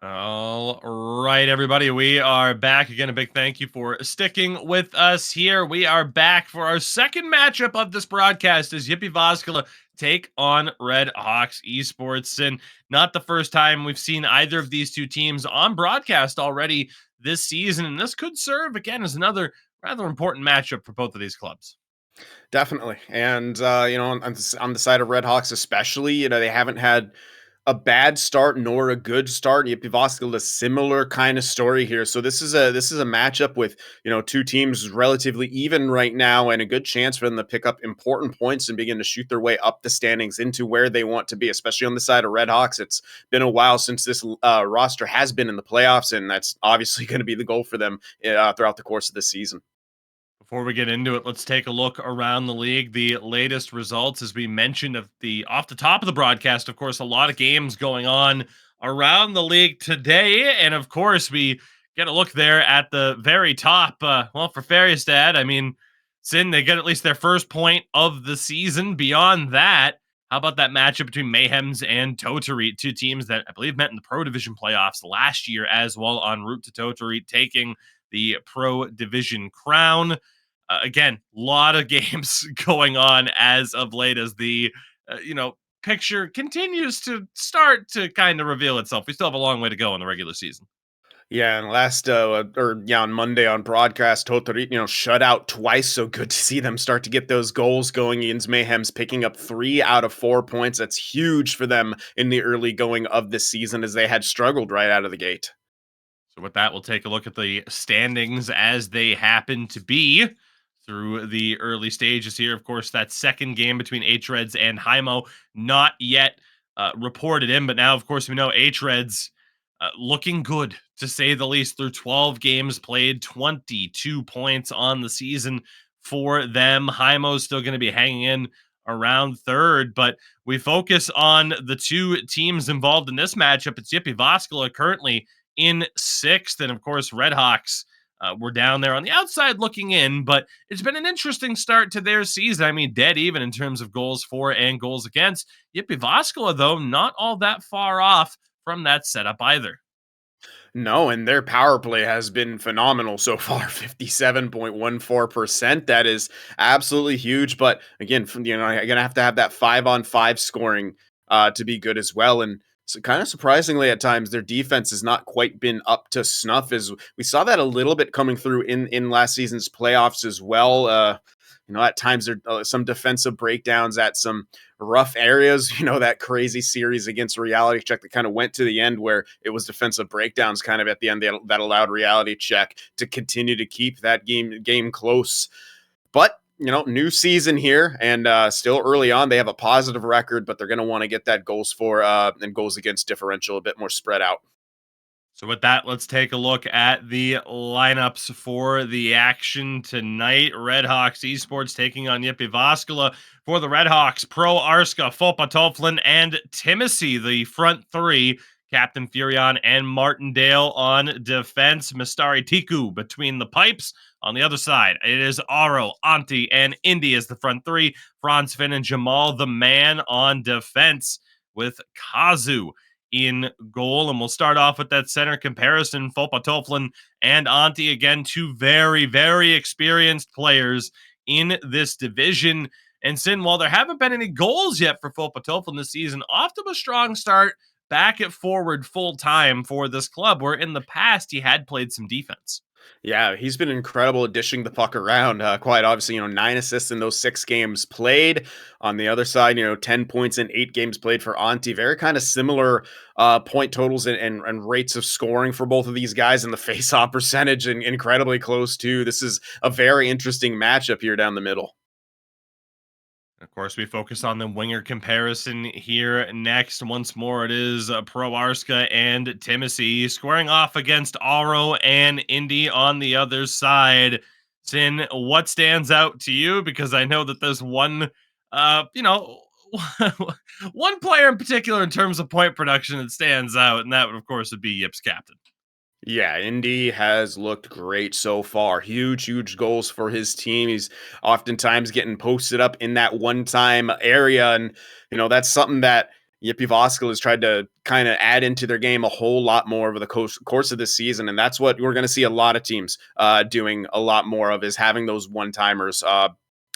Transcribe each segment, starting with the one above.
All right, everybody. We are back again. A big thank you for sticking with us here. We are back for our second matchup of this broadcast as Jyväskylä take on Redhawks Esports. And not the first time we've seen either of these two teams on broadcast already this season. And this could serve again as another rather important matchup for both of these clubs. Definitely. And on the side of Red Hawks especially, they haven't had a bad start nor a good start. Jyväskylä, a similar kind of story here. So this is a matchup with, two teams relatively even right now and a good chance for them to pick up important points and begin to shoot their way up the standings into where they want to be, especially on the side of Red Hawks. It's been a while since this roster has been in the playoffs, and that's obviously going to be the goal for them throughout the course of the season. Before we get into it, let's take a look around the league. The latest results, as we mentioned, off the top of the broadcast, of course, a lot of games going on around the league today, and of course, we get a look there at the very top. For Färjestad, I mean, Sin, they get at least their first point of the season. Beyond that, how about that matchup between Mayhems and Totori, two teams that I believe met in the Pro Division playoffs last year as well, en route to Totori taking the Pro Division crown. Again, a lot of games going on as of late as the picture continues to start to kind of reveal itself. We still have a long way to go in the regular season. Yeah, and on Monday on broadcast, Totori, shut out twice. So good to see them start to get those goals going. Ian's Mayhem's picking up 3 out of 4 points. That's huge for them in the early going of the season as they had struggled right out of the gate. So with that, we'll take a look at the standings as they happen to be through the early stages here. Of course, that second game between H-Reds and Hymo not yet reported in, but now, of course, we know H-Reds looking good, to say the least, through 12 games played, 22 points on the season for them. Hymo's still going to be hanging in around third, but we focus on the two teams involved in this matchup. It's Jyväskylä currently in sixth, and of course, Redhawks were down there on the outside looking in, but it's been an interesting start to their season. I mean, dead even in terms of goals for and goals against. Jyväskylä, though, not all that far off from that setup either. No, and their power play has been phenomenal so far, 57.14%. That is absolutely huge. But again, you're gonna have to have that 5-on-5 scoring to be good as well. And so kind of surprisingly at times, their defense has not quite been up to snuff. As we saw that a little bit coming through in last season's playoffs as well. At times there are some defensive breakdowns at some rough areas. That crazy series against Reality Check that kind of went to the end where it was defensive breakdowns kind of at the end that allowed Reality Check to continue to keep that game close. But new season here and still early on. They have a positive record, but they're going to want to get that goals for and goals against differential a bit more spread out. So with that, let's take a look at the lineups for the action tonight. Redhawks Esports taking on Jyväskylä. For the Redhawks, Pro Arska, Fopa Toflin, and Timothy, the front three. Captain Furion and Martindale on defense. Mistari Tiku between the pipes. On the other side, it is Aro, Antti, and Indy as the front three. Franz Finn and Jamal the man on defense with Kazu in goal. And we'll start off with that center comparison. Fopa Toflin and Antti, again, two very, very experienced players in this division. And Sin, while there haven't been any goals yet for Fopa Toflin this season, off to a strong start back at forward full time for this club, where in the past he had played some defense. Yeah, he's been incredible at dishing the puck around. Quite obviously, 9 assists in those 6 games played. On the other side, 10 points in 8 games played for Antti. Very kind of similar point totals and rates of scoring for both of these guys, and the face-off percentage and incredibly close too. This is a very interesting matchup here down the middle. Of course, we focus on the winger comparison here next. Once more, it is Pro Arska and Timothy squaring off against Aro and Indy on the other side. Sin, what stands out to you? Because I know that there's one, one player in particular in terms of point production that stands out, and that would, of course, would be Yip's captain. Yeah, Indy has looked great so far. Huge, huge goals for his team. He's oftentimes getting posted up in that one-time area, and that's something that Yippee Voskal has tried to kind of add into their game a whole lot more over the course of this season. And that's what we're going to see a lot of teams doing a lot more of, is having those one-timers,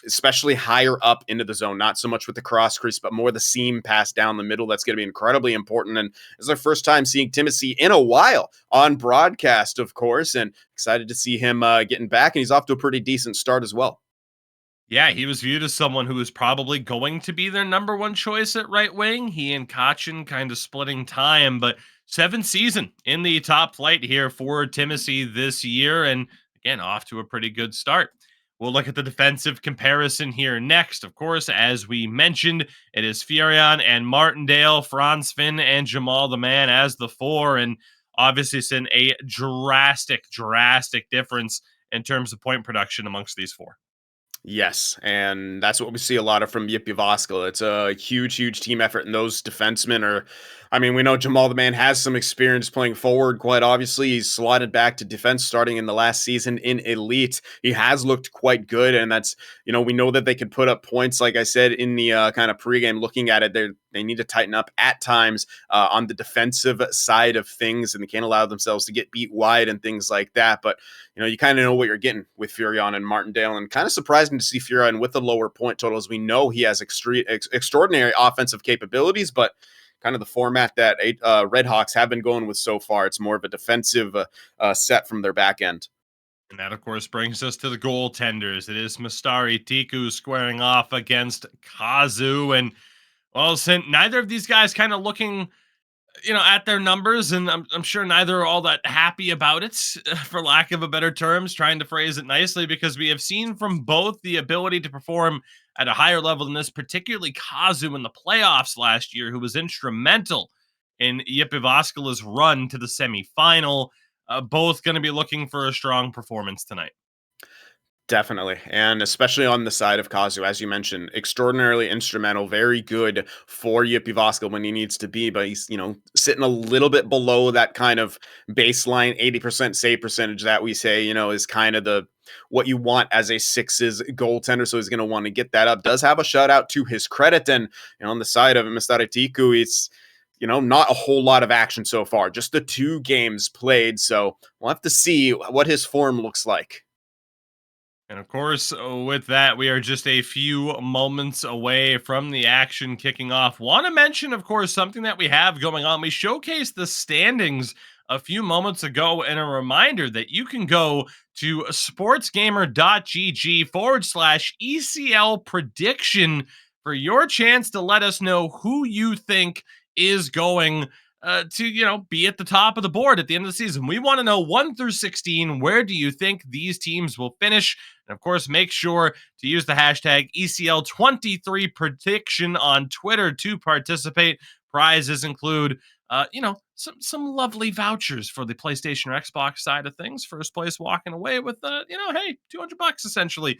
especially higher up into the zone, not so much with the cross crease, but more the seam pass down the middle. That's going to be incredibly important. And it's our first time seeing Timothy in a while on broadcast, of course, and excited to see him getting back. And he's off to a pretty decent start as well. Yeah, he was viewed as someone who was probably going to be their number one choice at right wing. He and Kachin kind of splitting time, but seventh season in the top flight here for Timothy this year. And again, off to a pretty good start. We'll look at the defensive comparison here next. Of course, as we mentioned, it is Furion and Martindale, Franz Finn and Jamal the Man as the four. And obviously, it's in a drastic difference in terms of point production amongst these four. Yes, and that's what we see a lot of from Yippee Voskal. It's a huge team effort, and those defensemen are, I mean, we know Jamal the Man has some experience playing forward, quite obviously. He's slotted back to defense starting in the last season in Elite. He has looked quite good, and that's, we know that they could put up points, like I said, in the kind of pregame looking at it. They need to tighten up at times on the defensive side of things, and they can't allow themselves to get beat wide and things like that. But, you kind of know what you're getting with Furion and Martindale, and kind of surprising to see Furion with the lower point totals. We know he has extraordinary offensive capabilities, but kind of the format that Redhawks have been going with so far, it's more of a defensive set from their back end. And that, of course, brings us to the goaltenders. It is Mastari Tiku squaring off against Kazu. And, well, since neither of these guys kind of looking, at their numbers, and I'm sure neither are all that happy about it, for lack of a better terms, trying to phrase it nicely, because we have seen from both the ability to perform at a higher level than this, particularly Kazu in the playoffs last year, who was instrumental in Yippee Voskala's run to the semifinal. Both going to be looking for a strong performance tonight. Definitely. And especially on the side of Kazu, as you mentioned, extraordinarily instrumental, very good for Yippee Voskal when he needs to be, but he's, sitting a little bit below that kind of baseline 80% save percentage that we say, is kind of the what you want as a sixes goaltender. So he's going to want to get that up. Does have a shutout to his credit. And on the side of Mr. Tiku, it's not a whole lot of action so far, just the 2 games played. So we'll have to see what his form looks like. And of course, with that, we are just a few moments away from the action kicking off. Want to mention, of course, something that we have going on. We showcased the standings a few moments ago, and a reminder that you can go to sportsgamer.gg/ECL prediction for your chance to let us know who you think is going to be at the top of the board at the end of the season. We want to know 1 through 16. Where do you think these teams will finish? And of course, make sure to use the hashtag ECL23 prediction on Twitter to participate. Prizes include, some lovely vouchers for the PlayStation or Xbox side of things. First place walking away with, hey, $200 essentially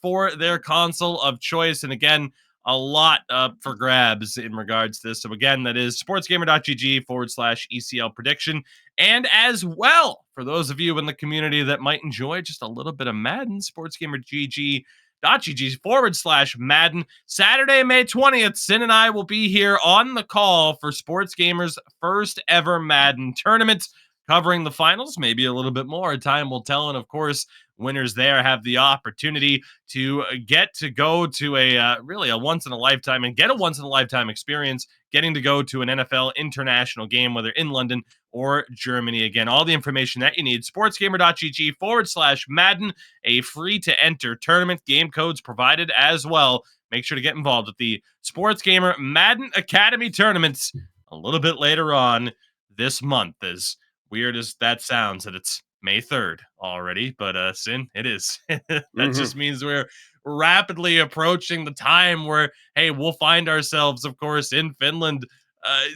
for their console of choice. And again, a lot for grabs in regards to this. So again, that is sportsgamer.gg/ECL prediction. And as well, for those of you in the community that might enjoy just a little bit of Madden, sportsgamer.gg.gg/Madden. Saturday, May 20th, Sin and I will be here on the call for Sports Gamer's first ever Madden tournament, covering the finals, maybe a little bit more. Time will tell. And of course, winners there have the opportunity to get to go to a really a once in a lifetime and get a once in a lifetime experience, getting to go to an NFL international game, whether in London or Germany. Again, all the information that you need, sportsgamer.gg/Madden, a free to enter tournament, game codes provided as well. Make sure to get involved with the Sports Gamer Madden Academy tournaments a little bit later on this month. As weird as that sounds, that it's May 3rd already, but Sin, it is. That just means we're rapidly approaching the time where, hey, we'll find ourselves, of course, in Finland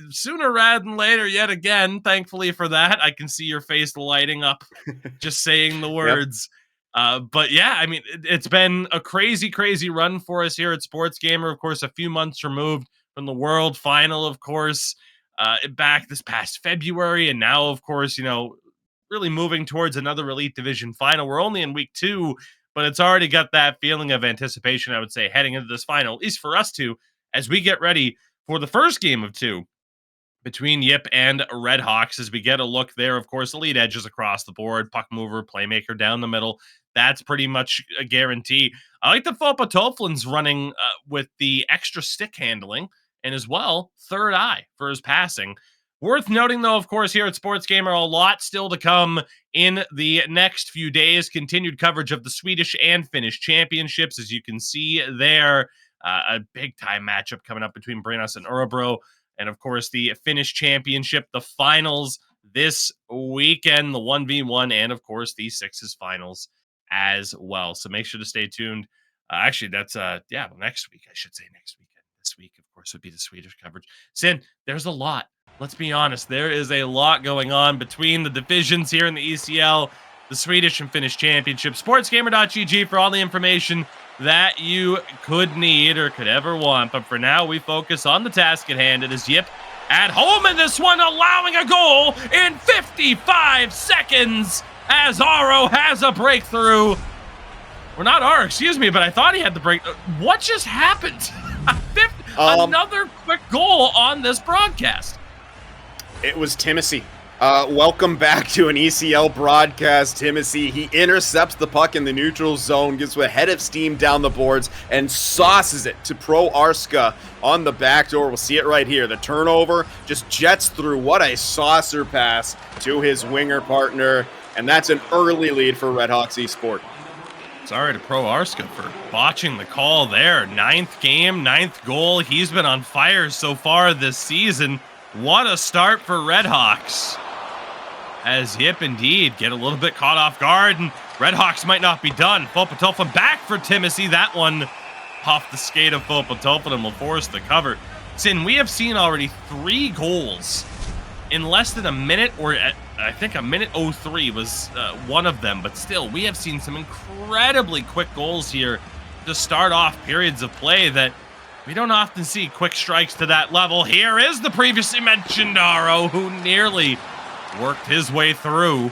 sooner rather than later yet again. Thankfully for that, I can see your face lighting up just saying the words. But yeah, I mean, it's been a crazy run for us here at Sports Gamer. Of course, a few months removed from the World Final, of course, back this past February. And now, of course, really moving towards another Elite Division final. We're only in week 2, but it's already got that feeling of anticipation, I would say, heading into this final, at least for us two, as we get ready for the first game of 2 between JYP and Redhawks, as we get a look there. Of course, elite edges across the board, puck mover, playmaker down the middle. That's pretty much a guarantee. I like the Fopa Toflin's running with the extra stick handling, and as well, third eye for his passing. Worth noting, though, of course, here at sportsgamer, a lot still to come in the next few days. Continued coverage of the Swedish and Finnish championships, as you can see there. A big-time matchup coming up between Brynäs and Örebro. And, of course, the Finnish championship, the finals this weekend, the 1v1, and, of course, the Sixes finals as well. So make sure to stay tuned. Actually, that's, next week. I should say next weekend. This week, of course, would be the Swedish coverage. Sin, there's a lot. Let's be honest. There is a lot going on between the divisions here in the ECL, the Swedish and Finnish championship. Sportsgamer.gg for all the information that you could need or could ever want. But for now, we focus on the task at hand. It is JYP at home in this one, allowing a goal in 55 seconds as Aro has a breakthrough. Or not Aro, excuse me, but I thought he had the break. What just happened? Another quick goal on this broadcast. It was Timothy. Welcome back to an ECL broadcast, Timothy. He intercepts the puck in the neutral zone, gets a head of steam down the boards, and sauces it to Pro Arska on the back door. We'll see it right here. The turnover just jets through. What a saucer pass to his winger partner, and that's an early lead for Redhawks Esport. Sorry to Pro Arska for botching the call there. 9th game, 9th goal. He's been on fire so far this season. What a start for Redhawks. As JYP indeed get a little bit caught off guard, and Redhawks might not be done. Fopatoflin back for Timothy. That one off the skate of Fopatoflin and will force the cover. Sin, we have seen already 3 goals in less than a minute, or I think a minute 03 was one of them, but still, we have seen some incredibly quick goals here to start off periods of play that we don't often see. Quick strikes to that level. Here is the previously mentioned Aro, who nearly worked his way through.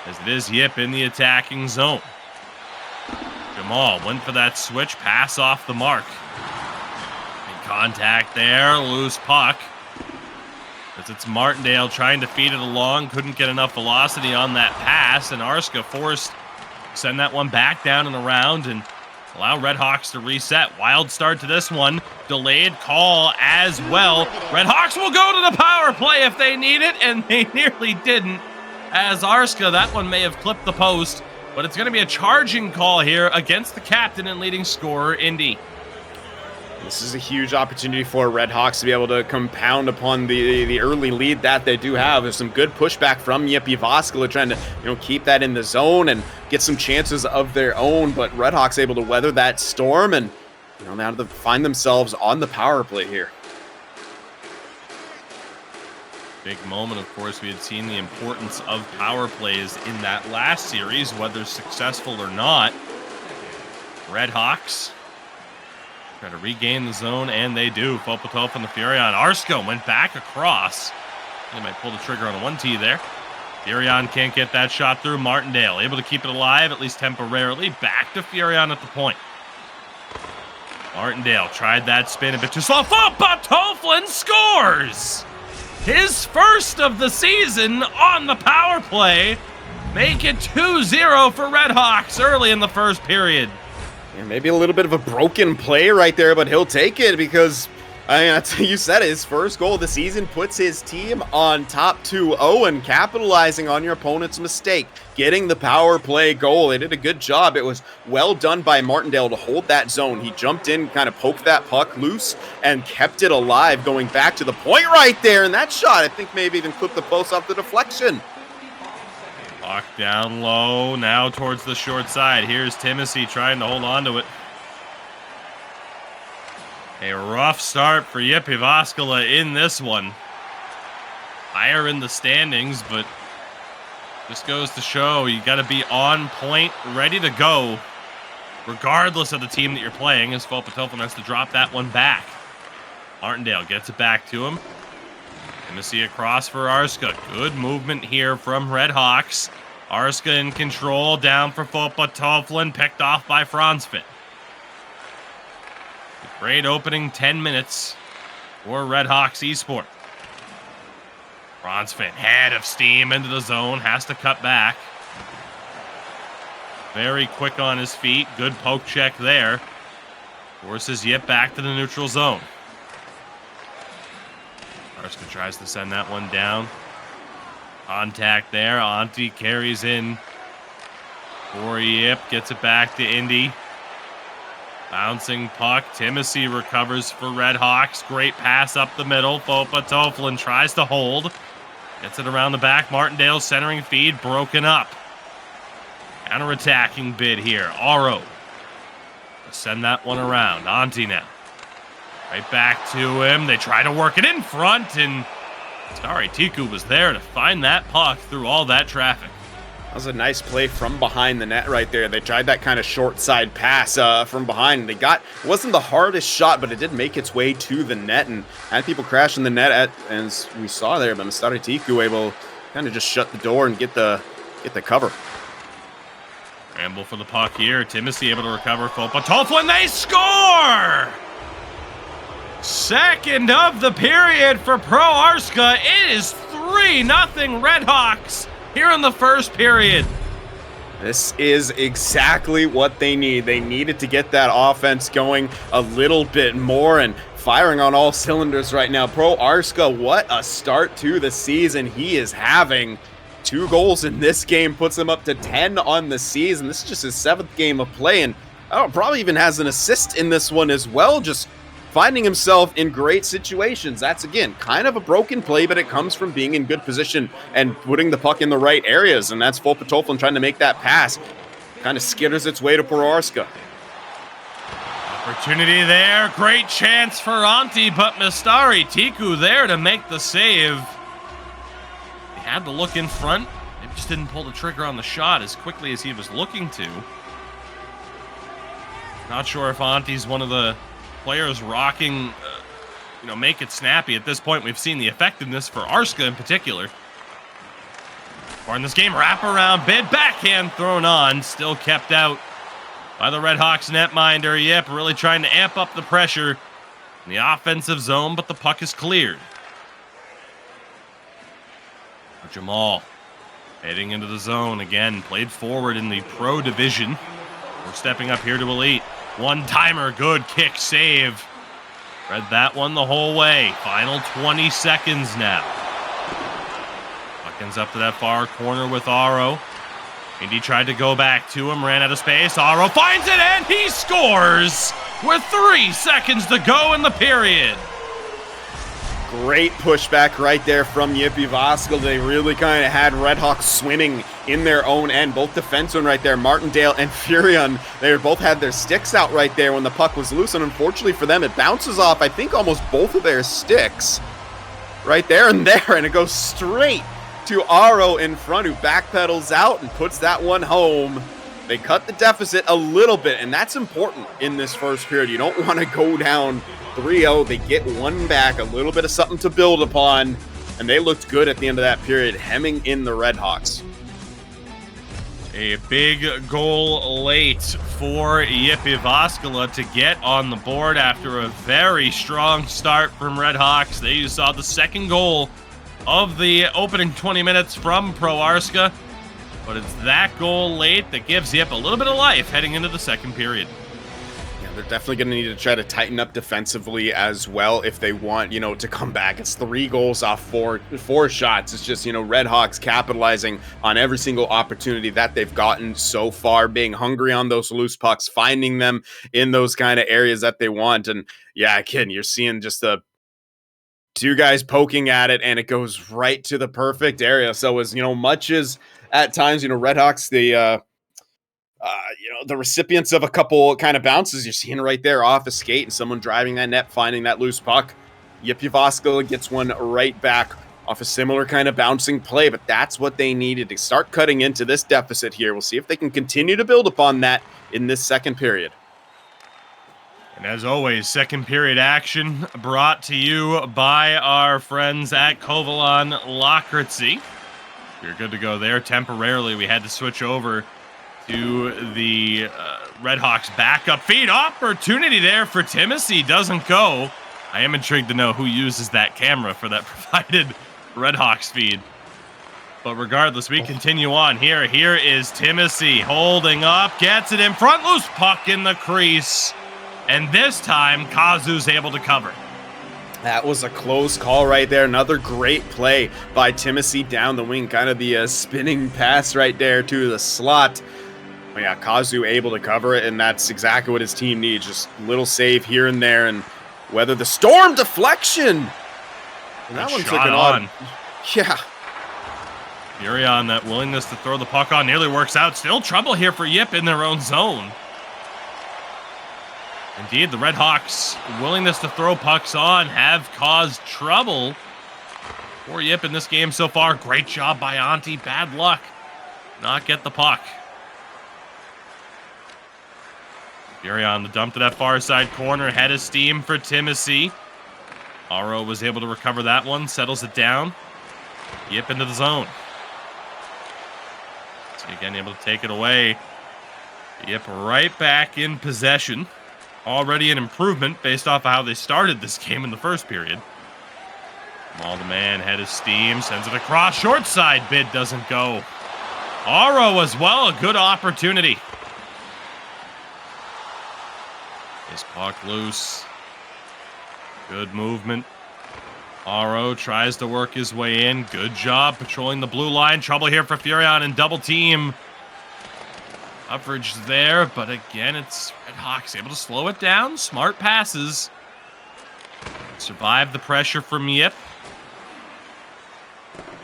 As it is JYP in the attacking zone. Jamal went for that switch, pass off the mark. In contact there, loose puck. As it's Martindale trying to feed it along, couldn't get enough velocity on that pass, and Arska forced to send that one back down and around and allow Redhawks to reset. Wild start to this one. Delayed call as well. Redhawks will go to the power play if they need it, and they nearly didn't. As Arska, that one may have clipped the post, but it's going to be a charging call here against the captain and leading scorer, Indy. This is a huge opportunity for Redhawks to be able to compound upon the early lead that they do have. There's some good pushback from Jyväskylä trying to keep that in the zone and get some chances of their own, but Redhawks able to weather that storm and now to find themselves on the power play here. Big moment, of course. We had seen the importance of power plays in that last series, whether successful or not. Redhawks try to regain the zone, and they do. Fopatov and the Furion. Arsko went back across. They might pull the trigger on a 1T there. Furion can't get that shot through. Martindale able to keep it alive, at least temporarily. Back to Furion at the point. Martindale tried that spin a bit too slow. Fopatoflin scores! His first of the season on the power play. Make it 2-0 for Redhawks early in the first period. Yeah, maybe a little bit of a broken play right there, but he'll take it because, you said it, his first goal of the season puts his team on top 2-0 and capitalizing on your opponent's mistake, getting the power play goal. They did a good job. It was well done by Martindale to hold that zone. He jumped in, kind of poked that puck loose, and kept it alive, going back to the point right there. And that shot, I think, maybe even clipped the post off the deflection. Puck down low, now towards the short side. Here's Timothy trying to hold on to it. A rough start for Jyväskylä in this one. Higher in the standings, but just goes to show you got to be on point, ready to go, regardless of the team that you're playing, as Fopatoflin has to drop that one back. Martindale gets it back to him. Timothy across for Arska. Good movement here from Redhawks. Arska in control, down for Fopatoflin, picked off by Franzfit. Great opening 10 minutes for Redhawks Esport. Bronsfin, head of steam into the zone, has to cut back. Very quick on his feet. Good poke check there. Forces Yip back to the neutral zone. Arska tries to send that one down. Contact there. Antti carries in for Yip. Gets it back to Indy. Bouncing puck. Timothy recovers for Redhawks. Great pass up the middle. Fopa Toflin tries to hold. Gets it around the back. Martindale centering feed. Broken up. Counter-attacking bid here. Aro. Send that one around. Antti now. Right back to him. They try to work it in front, and Stari Tiku was there to find that puck through all that traffic. That was a nice play from behind the net right there. They tried that kind of short side pass from behind. It wasn't the hardest shot, but it did make its way to the net and had people crash in the net, as we saw there. But Stari Tiku able to kind of just shut the door and get the cover. Ramble for the puck here. Timothy able to recover. Fopa Toflin, they score! Second of the period for Pro Arska. It is 3-0 Redhawks here in the first period. This is exactly what they need. They needed to get that offense going a little bit more and firing on all cylinders right now. Pro Arska, what a start to the season he is having. 2 goals in this game puts him up to 10 on the season. This is just his 7th game of play, and probably even has an assist in this one as well. Just finding himself in great situations. That's, again, kind of a broken play, but it comes from being in good position and putting the puck in the right areas, and that's Fopa Toflin trying to make that pass. Kind of skitters its way to Pro Arska. Opportunity there. Great chance for Antti, but Stari Tiku there to make the save. He had to look in front. Maybe just didn't pull the trigger on the shot as quickly as he was looking to. Not sure if Antti's one of the players rocking, make it snappy. At this point, we've seen the effectiveness for Arska in particular. Or in this game, wraparound bid, backhand thrown on, still kept out by the Redhawks netminder. Yep, really trying to amp up the pressure in the offensive zone, but the puck is cleared. Jamal heading into the zone again, played forward in the pro division. We're stepping up here to elite. One-timer, good kick save. Read that one the whole way. Final 20 seconds now. Puck up to that far corner with Aro. Indy tried to go back to him, ran out of space. Aro finds it, and he scores with 3 seconds to go in the period. Great pushback right there from Jyväskylä. They really kind of had Redhawks swimming in their own end. Both defensemen right there, Martindale and Furion, they both had their sticks out right there when the puck was loose. And unfortunately for them, it bounces off, I think, almost both of their sticks. Right there, and it goes straight to Aro in front, who backpedals out and puts that one home. They cut the deficit a little bit, and that's important in this first period. You don't want to go down 3-0. They get one back, a little bit of something to build upon, and they looked good at the end of that period, hemming in the Redhawks. A big goal late for Jyväskylä to get on the board after a very strong start from Redhawks. They saw the second goal of the opening 20 minutes from Pro Arska, but it's that goal late that gives Yip a little bit of life heading into the second period. Yeah, they're definitely going to need to try to tighten up defensively as well if they want, to come back. It's 3 goals off four shots. It's just, Redhawks capitalizing on every single opportunity that they've gotten so far, being hungry on those loose pucks, finding them in those kind of areas that they want. And yeah, again, you're seeing just the 2 guys poking at it, and it goes right to the perfect area. So as, much as at times, Redhawks, the recipients of a couple kind of bounces, you're seeing right there off a skate and someone driving that net, finding that loose puck. Jyväskylä gets one right back off a similar kind of bouncing play, but that's what they needed to start cutting into this deficit here. We'll see if they can continue to build upon that in this second period. And as always, second period action brought to you by our friends at Kovalan Lakritsi. You're good to go there. Temporarily, we had to switch over to the Redhawks backup feed. Opportunity there for Timothy. Doesn't go. I am intrigued to know who uses that camera for that provided Redhawks feed. But regardless, we continue on here. Here is Timothy holding up. Gets it in front. Loose puck in the crease. And this time, Kazu's able to cover. That was a close call right there. Another great play by Timothy down the wing. Kind of the spinning pass right there to the slot. But yeah, Kazu able to cover it, and that's exactly what his team needs. Just a little save here and there, and weather the storm deflection. And that one took an odd. Yeah. Furion, that willingness to throw the puck on nearly works out. Still trouble here for JYP in their own zone. Indeed, the Redhawks' willingness to throw pucks on have caused trouble for JYP in this game so far. Great job by Auntie. Bad luck. Not get the puck. Furion, the dump to that far side corner. Head of steam for Timothy. Aro was able to recover that one. Settles it down. JYP into the zone. Again, able to take it away. JYP right back in possession. Already an improvement based off of how they started this game in the first period. All the man, head of steam, sends it across. Short side bid doesn't go. Aro as well, a good opportunity. This puck loose. Good movement. Aro tries to work his way in. Good job patrolling the blue line. Trouble here for Furion and double team. Coverage there, but again, it's Redhawks able to slow it down. Smart passes. Survive the pressure from JYP.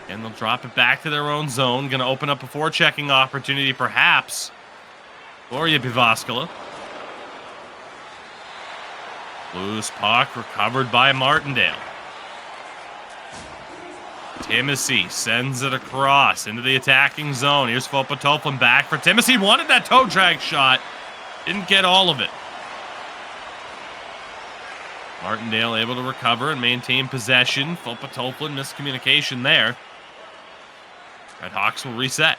And they'll drop it back to their own zone. Going to open up a forechecking opportunity, perhaps, for Jyväskylä. Loose puck recovered by Martindale. Timothy sends it across into the attacking zone. Here's Fopatoflin back for Timothy. Wanted that toe drag shot. Didn't get all of it. Martindale able to recover and maintain possession. Fopatoflin, miscommunication there. Redhawks will reset.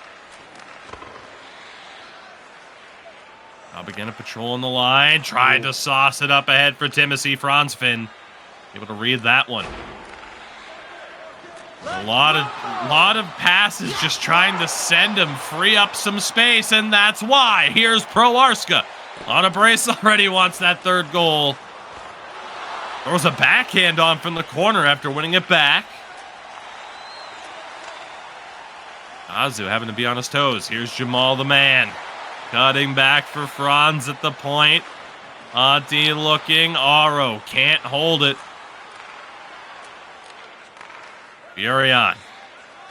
Now begin a patrol on the line. Tried to sauce it up ahead for Timothy. Franz Finn able to read that one. A lot of passes just trying to send him, free up some space, and that's why. Here's Pro Arska. On a brace already, wants that third goal. Throws a backhand on from the corner after winning it back. Kazu having to be on his toes. Here's Jamal the man. Cutting back for Franz at the point. Auntie looking. Aro can't hold it. Furion.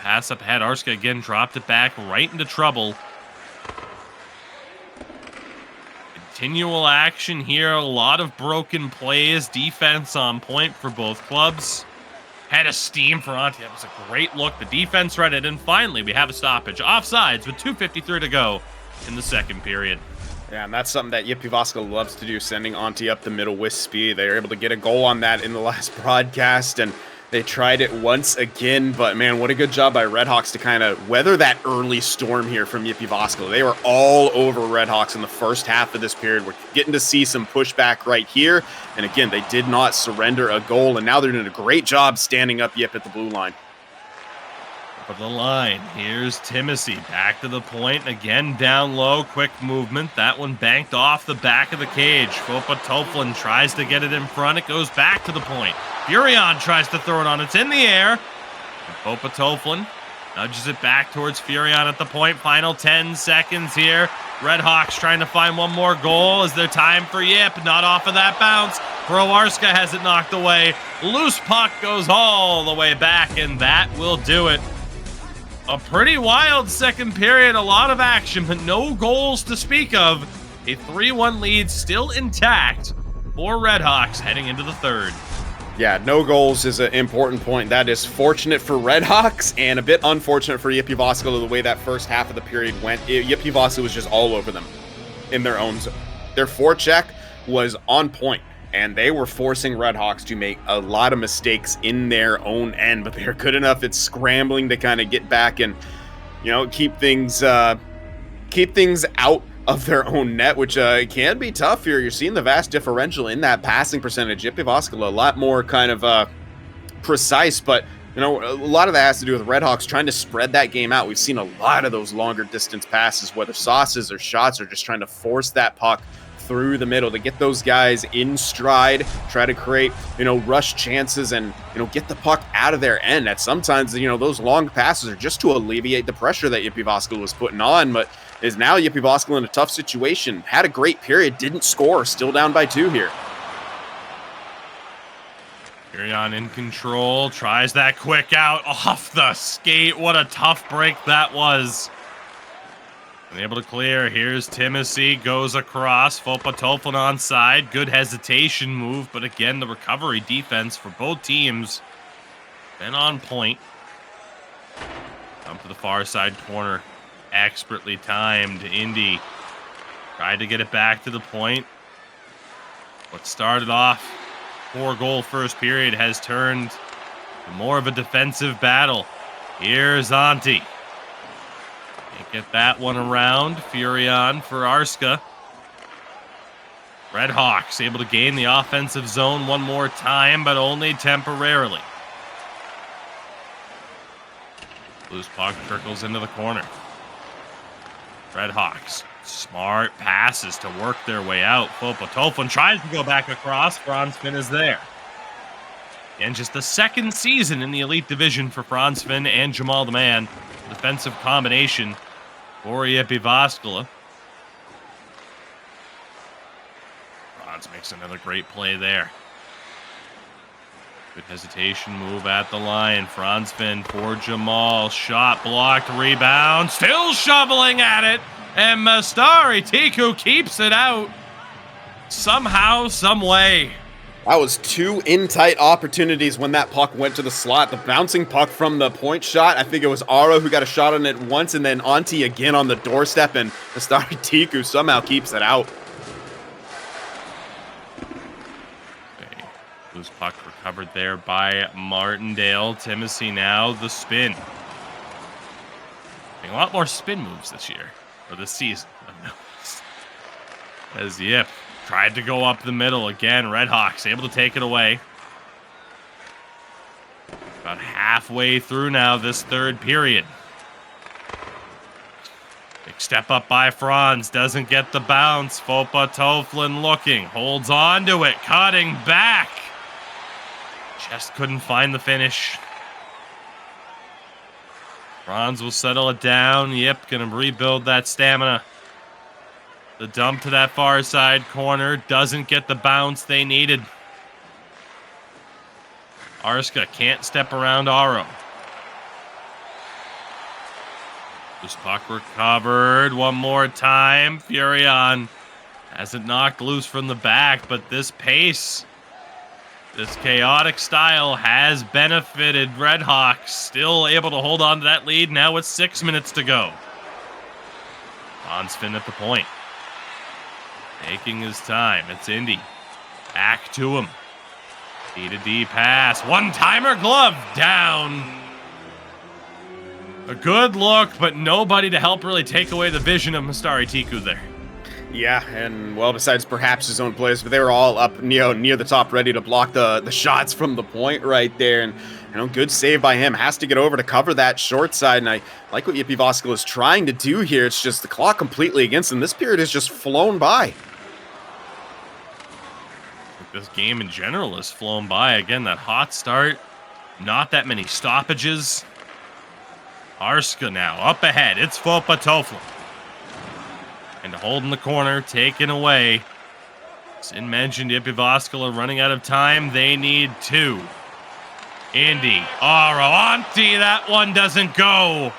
Pass up ahead. Arska again dropped it back right into trouble. Continual action here. A lot of broken plays. Defense on point for both clubs. Head of steam for Auntie. That was a great look. The defense read it. And finally, we have a stoppage. Offsides with 2:53 to go in the second period. Yeah, and that's something that Jyväskylä loves to do, sending Auntie up the middle with speed. They were able to get a goal on that in the last broadcast, and they tried it once again, but man, what a good job by Redhawks to kind of weather that early storm here from Jyväskylä. They were all over Redhawks in the first half of this period. We're getting to see some pushback right here, and again, they did not surrender a goal, and now they're doing a great job standing up JYP at the blue line. Of the line, here's Timothy back to the point, again down low, quick movement. That one banked off the back of the cage. Fopatoflin tries to get it in front. It goes back to the point. Furion tries to throw it on. It's in the air. Fopatoflin nudges it back towards Furion at the point. Final 10 seconds here. Redhawks trying to find one more goal. Is there time for JYP? Not off of that bounce. Pro Arska has it knocked away. Loose puck goes all the way back, and that will do it. A pretty wild second period, a lot of action, but no goals to speak of. A 3-1 lead still intact for Redhawks heading into the third. Yeah, no goals is an important point. That is fortunate for Redhawks and a bit unfortunate for Jyväskylä the way that first half of the period went. Jyväskylä was just all over them in their own zone. Their forecheck was on point, and they were forcing Redhawks to make a lot of mistakes in their own end, but they're good enough at scrambling to kind of get back and, you know, keep things out of their own net, which can be tough here. You're seeing the vast differential in that passing percentage. JYP Jyväskylä a lot more kind of precise, but you know, a lot of that has to do with Redhawks trying to spread that game out. We've seen a lot of those longer distance passes, whether sauces or shots, or just trying to force that puck through the middle to get those guys in stride, try to create, you know, rush chances and, you know, get the puck out of their end. At sometimes, you know, those long passes are just to alleviate the pressure that JYP Jyväskylä was putting on, but is now JYP Jyväskylä in a tough situation. Had a great period, didn't score, still down by 2 here. Furion in control, tries that quick out off the skate. What a tough break that was. Able to clear. Here's Timothy, goes across. Fopa Toflin onside. Good hesitation move, but again, the recovery defense for both teams been on point. Come to the far side corner. Expertly timed. Indy tried to get it back to the point. What started off 4-goal first period has turned to more of a defensive battle. Here's Antti. Can't get that one around. Furion for Arska. Redhawks able to gain the offensive zone one more time, but only temporarily. Loose puck trickles into the corner. Redhawks, smart passes to work their way out. Fopa Toflin tries to go back across. Franzfin is there. And just the second season in the Elite Division for Franzfin and Jamal the Man. Defensive combination for JYP Jyväskylä. Franz makes another great play there. Good hesitation move at the line. Franzfin for Jamal. Shot blocked, rebound. Still shoveling at it. And Mastari Tiku keeps it out. Somehow, some way. That was 2 in-tight opportunities when that puck went to the slot. The bouncing puck from the point shot, I think it was Aro who got a shot on it once, and then Antti again on the doorstep, and Mastari Tiku somehow keeps it out. Okay. Loose puck recovered there by Martindale. Timothy now, the spin. A lot more spin moves this year, or this season. As JYP tried to go up the middle again. Redhawks able to take it away. About halfway through now this third period. Big step up by Franz. Doesn't get the bounce. Fopa Toflin looking. Holds on to it. Cutting back. Just couldn't find the finish. Franz will settle it down. JYP gonna rebuild that stamina. The dump to that far side corner doesn't get the bounce they needed. Arska can't step around Aro. Loose puck recovered one more time. Furion has it knocked loose from the back, but this pace, this chaotic style has benefited Redhawks. Still able to hold on to that lead now with 6 minutes to go. Franzfin at the point. Taking his time. It's Indy. Back to him. D-to-D pass. One-timer glove down. A good look, but nobody to help really take away the vision of Mastari Tiku there. Yeah, and well, besides perhaps his own players, but they were all up near the top, ready to block the shots from the point right there. And you know, good save by him. Has to get over to cover that short side. And I like what JYP Jyväskylä is trying to do here. It's just the clock completely against them. This period has just flown by. This game in general has flown by. Again, that hot start. Not that many stoppages. Arska now up ahead. It's Fopa Toflin. And to hold in the corner, taken away. Sin mentioned JYP Jyväskylä running out of time. They need 2. Indy. Antti, that one doesn't go.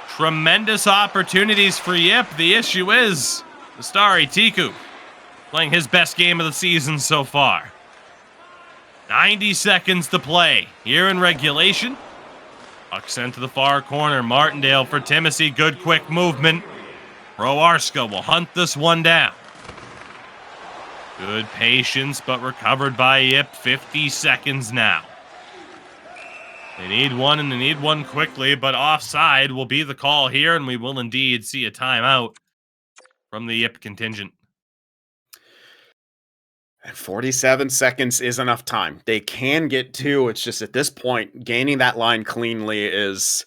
Tremendous opportunities for JYP. The issue is Mastari Tiku playing his best game of the season so far. 90 seconds to play here in regulation. Puck sent to the far corner. Martindale for Timothy. Good quick movement. Pro Arska will hunt this one down. Good patience, but recovered by JYP. 50 seconds now. They need one, and they need one quickly, but offside will be the call here, and we will indeed see a timeout from the YYP contingent. 47 seconds is enough time. They can get two. It's just at this point, gaining that line cleanly is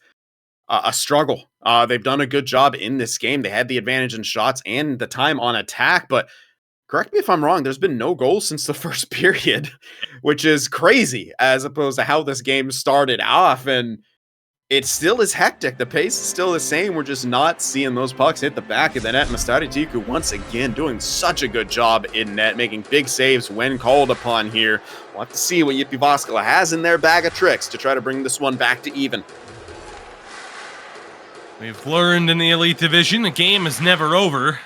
a struggle. They've done a good job in this game. They had the advantage in shots and the time on attack, but correct me if I'm wrong, there's been no goals since the first period, which is crazy as opposed to how this game started off. And it still is hectic. The pace is still the same. We're just not seeing those pucks hit the back of the net. Mastari Tiku once again doing such a good job in net, making big saves when called upon here. We'll have to see what Jyväskylä has in their bag of tricks to try to bring this one back to even. We've learned in the Elite Division, the game is never over.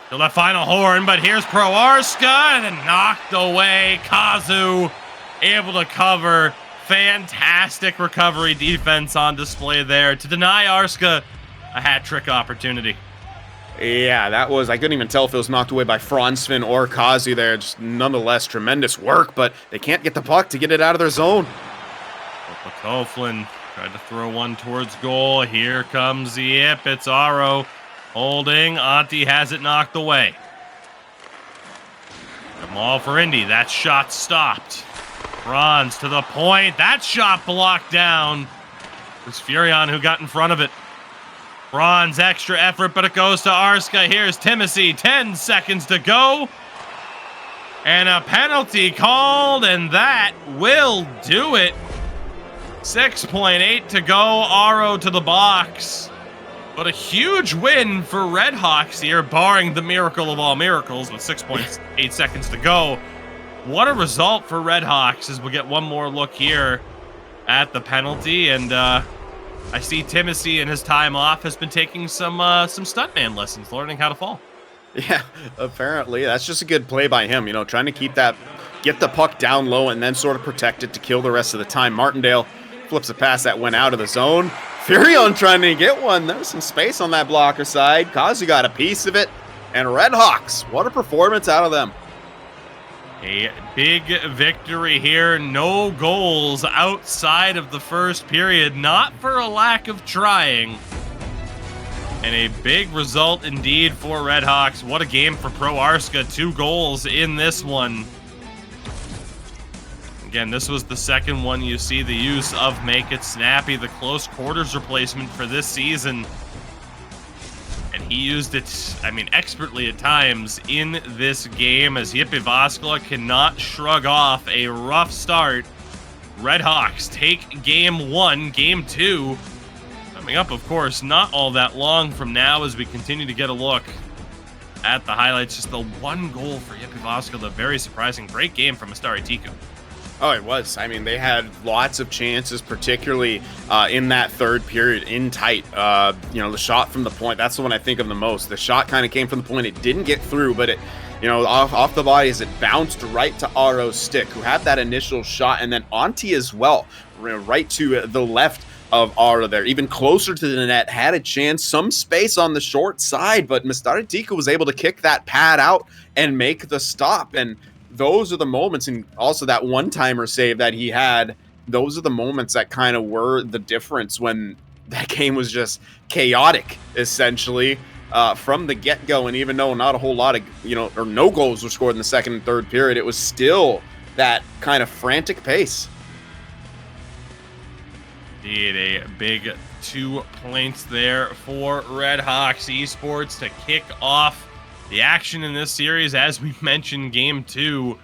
Till that final horn, but here's Proarska, and then knocked away. Kazu able to cover. Fantastic recovery defense on display there to deny Arska a hat trick opportunity. Yeah, that was, I couldn't even tell if it was knocked away by Fransvin or Kazu there. Just nonetheless, tremendous work, but they can't get the puck to get it out of their zone. Koflin tried to throw one towards goal. Here comes the YYP. It's Aro holding. Antti has it knocked away. Come all for Indy. That shot stopped. Franz to the point. That shot blocked down. It was Furion who got in front of it. Franz extra effort, but it goes to Arska. Here's Timothy. 10 seconds to go. And a penalty called, and that will do it. 6.8 to go. Aro to the box. But a huge win for Redhawks here, barring the miracle of all miracles with 6.8 seconds to go. What a result for Redhawks as we get one more look here at the penalty. And I see Timothy in his time off has been taking some stuntman lessons, learning how to fall. Yeah, apparently. That's just a good play by him, you know, trying to keep that, get the puck down low and then sort of protect it to kill the rest of the time. Martindale flips a pass that went out of the zone. Furion trying to get one. There was some space on that blocker side. Kazu got a piece of it. And Redhawks, what a performance out of them. A big victory here. No goals outside of the first period. Not for a lack of trying. And a big result indeed for Redhawks. What a game for Proarska. 2 goals in this one. Again, this was the second one you see the use of Make It Snappy, the close quarters replacement for this season. And he used it, I mean, expertly at times in this game as Jyväskylä cannot shrug off a rough start. Redhawks take game 1, game 2. Coming up, of course, not all that long from now as we continue to get a look at the highlights. Just the 1 goal for Jyväskylä. Very surprising. Great game from Mastari Tiku. Oh, it was. I mean, they had lots of chances, particularly in that third period, in tight. You know, the shot from the point, that's the one I think of the most. The shot kind of came from the point. It didn't get through, but it, you know, off the body as it bounced right to Aro's stick, who had that initial shot, and then Antti as well, right to the left of Aro there, even closer to the net, had a chance, some space on the short side, but Mastari Tiku was able to kick that pad out and make the stop. And those are the moments, and also that one-timer save that he had, those are the moments that kind of were the difference when that game was just chaotic, essentially, from the get-go. And even though not a whole lot of, you know, or no goals were scored in the second and third period, it was still that kind of frantic pace. Indeed, a big 2 points there for Redhawks Esports to kick off the action in this series. As we mentioned, game 2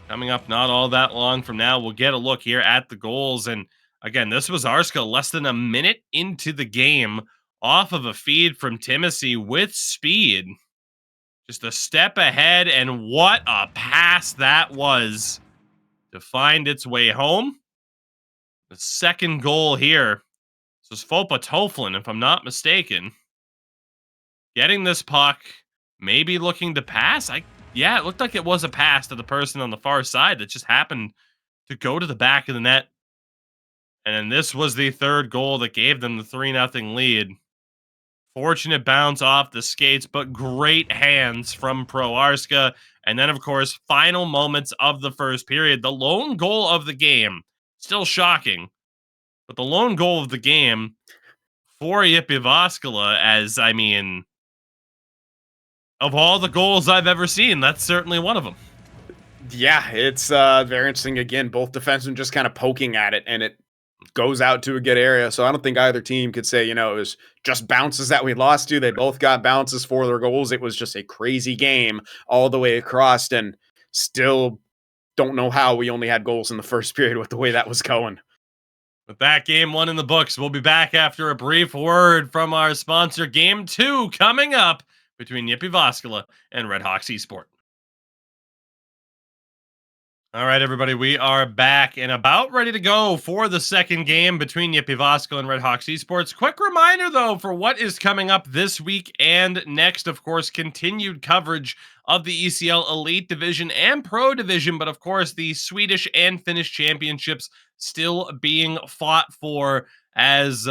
coming up not all that long from now. We'll get a look here at the goals. And again, this was Arska less than a minute into the game off of a feed from Timothy with speed. Just a step ahead, and what a pass that was to find its way home. The second goal here. This was Fopa Toflin, if I'm not mistaken. Getting this puck, maybe looking to pass. Yeah, it looked like it was a pass to the person on the far side that just happened to go to the back of the net. And then this was the third goal that gave them the 3-0 lead. Fortunate bounce off the skates, but great hands from Proarska. And then, of course, final moments of the first period. The lone goal of the game. Still shocking. But the lone goal of the game for Jyväskylä, as I mean, of all the goals I've ever seen, that's certainly one of them. Yeah, it's very interesting. Again, both defensemen just kind of poking at it, and it goes out to a good area. So I don't think either team could say, it was just bounces that we lost to. They both got bounces for their goals. It was just a crazy game all the way across, and still don't know how we only had goals in the first period with the way that was going. With that game one in the books, we'll be back after a brief word from our sponsor. Game 2 coming up between Jyväskylä and Redhawks Esport. All right, everybody, we are back and about ready to go for the second game between Jyväskylä and Redhawks Esports. Quick reminder, though, for what is coming up this week and next. Of course, continued coverage of the ECL Elite Division and Pro Division, but of course, the Swedish and Finnish championships still being fought for as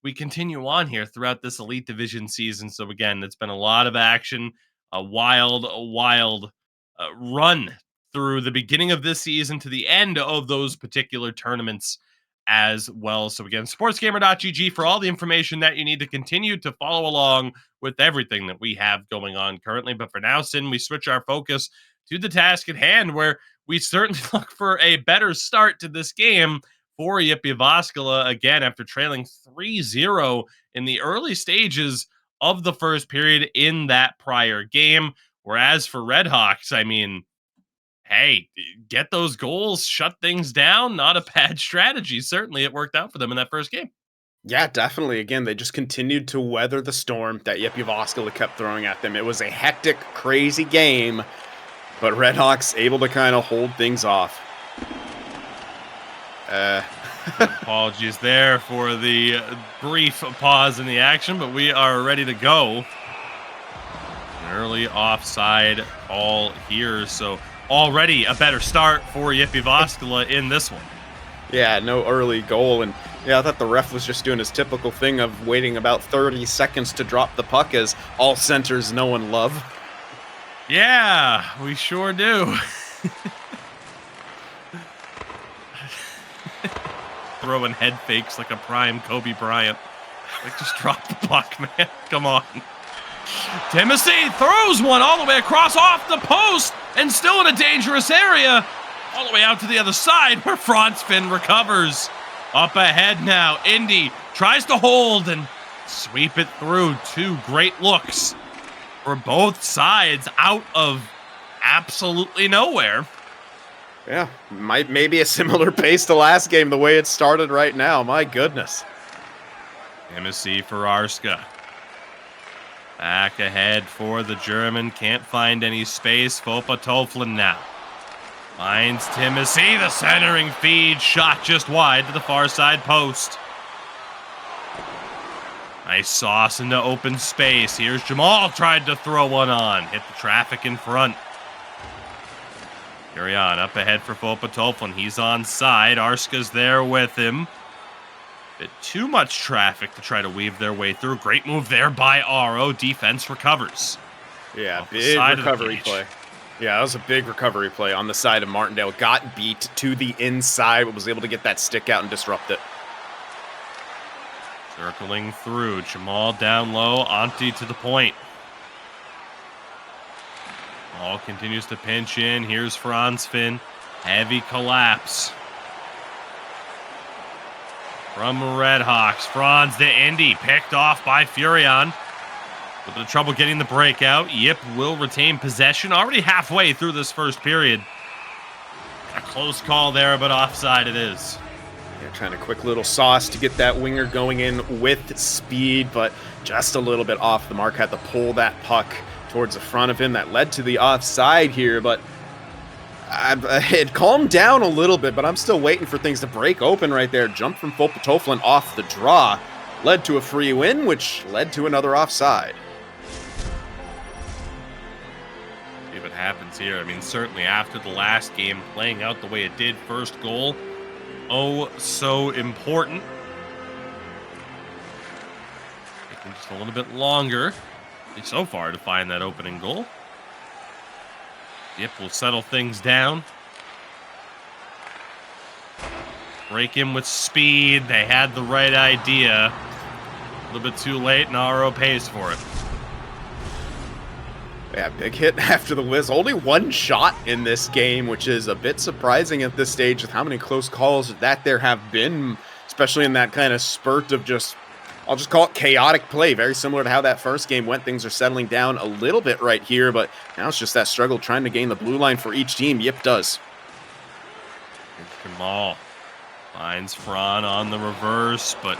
we continue on here throughout this Elite Division season. So again, it's been a lot of action, a wild run through the beginning of this season to the end of those particular tournaments as well. So again, sportsgamer.gg for all the information that you need to continue to follow along with everything that we have going on currently. But for now, Sin, we switch our focus to the task at hand, where we certainly look for a better start to this game for Jyväskylä, again, after trailing 3-0 in the early stages of the first period in that prior game. Whereas for Redhawks, I mean, hey, get those goals, shut things down. Not a bad strategy. Certainly, it worked out for them in that first game. Yeah, definitely. Again, they just continued to weather the storm that Jyväskylä kept throwing at them. It was a hectic, crazy game, but Redhawks able to kind of hold things off. Apologies there for the brief pause in the action, but we are ready to go. An early offside call here, so already a better start for Jyväskylä in this one. Yeah, no early goal. And yeah, I thought the ref was just doing his typical thing of waiting about 30 seconds to drop the puck, as all centers know and love. Yeah, we sure do. Throwing head fakes like a prime Kobe Bryant. Like, just drop the puck, man. Come on. Timothy throws one all the way across off the post and still in a dangerous area. All the way out to the other side where Franz Finn recovers. Up ahead now, Indy tries to hold and sweep it through. Two great looks for both sides out of absolutely nowhere. Yeah, maybe a similar pace to last game, the way it started right now. My goodness. Timothy for Arska. Back ahead for the German. Can't find any space. Fopa Toflin now. Finds Timothy. The centering feed. Shot just wide to the far side post. Nice sauce into open space. Here's Jamal. Tried to throw one on. Hit the traffic in front. Carry on. Up ahead for Fopa Toflin. He's on side. Arska's there with him. Bit too much traffic to try to weave their way through. Great move there by Aro. Defense recovers. Yeah, big recovery play. Yeah, that was a big recovery play on the side of Martindale. Got beat to the inside, but was able to get that stick out and disrupt it. Circling through. Jamal down low. Antti to the point. Ball continues to pinch in. Here's Franz Finn. Heavy collapse from Redhawks. Franz to Indy. Picked off by Furion. A bit of trouble getting the breakout. Yip will retain possession. Already halfway through this first period. A close call there, but offside it is. Yeah, trying a quick little sauce to get that winger going in with speed, but just a little bit off the mark. Had to pull that puck towards the front of him. That led to the offside here, but it calmed down a little bit, but I'm still waiting for things to break open right there. Jump from Fopa Toflin off the draw. Led to a free win, which led to another offside. See what happens here. I mean, certainly after the last game playing out the way it did, first goal, oh, so important. Taking just a little bit longer, at least so far, to find that opening goal. Yep, will settle things down. break in with speed. They had the right idea. A little bit too late, and RO pays for it. Yeah, big hit after the whiz. Only one shot in this game, which is a bit surprising at this stage with how many close calls that there have been, especially in that kind of spurt of just, I'll just call it chaotic play. Very similar to how that first game went. Things are settling down a little bit right here, but now it's just that struggle trying to gain the blue line for each team. JYP does. Jamal finds Fran on the reverse, but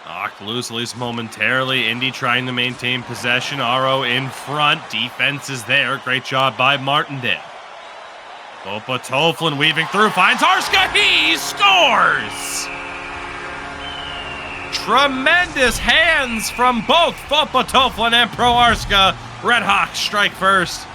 knocked loose at least momentarily. Indy trying to maintain possession. RO in front. Defense is there. Great job by Martindale. Fopa Toflin weaving through. Finds Arska. He scores! Tremendous hands from both Fopa Toflin and Pro Arska. Redhawks strike first.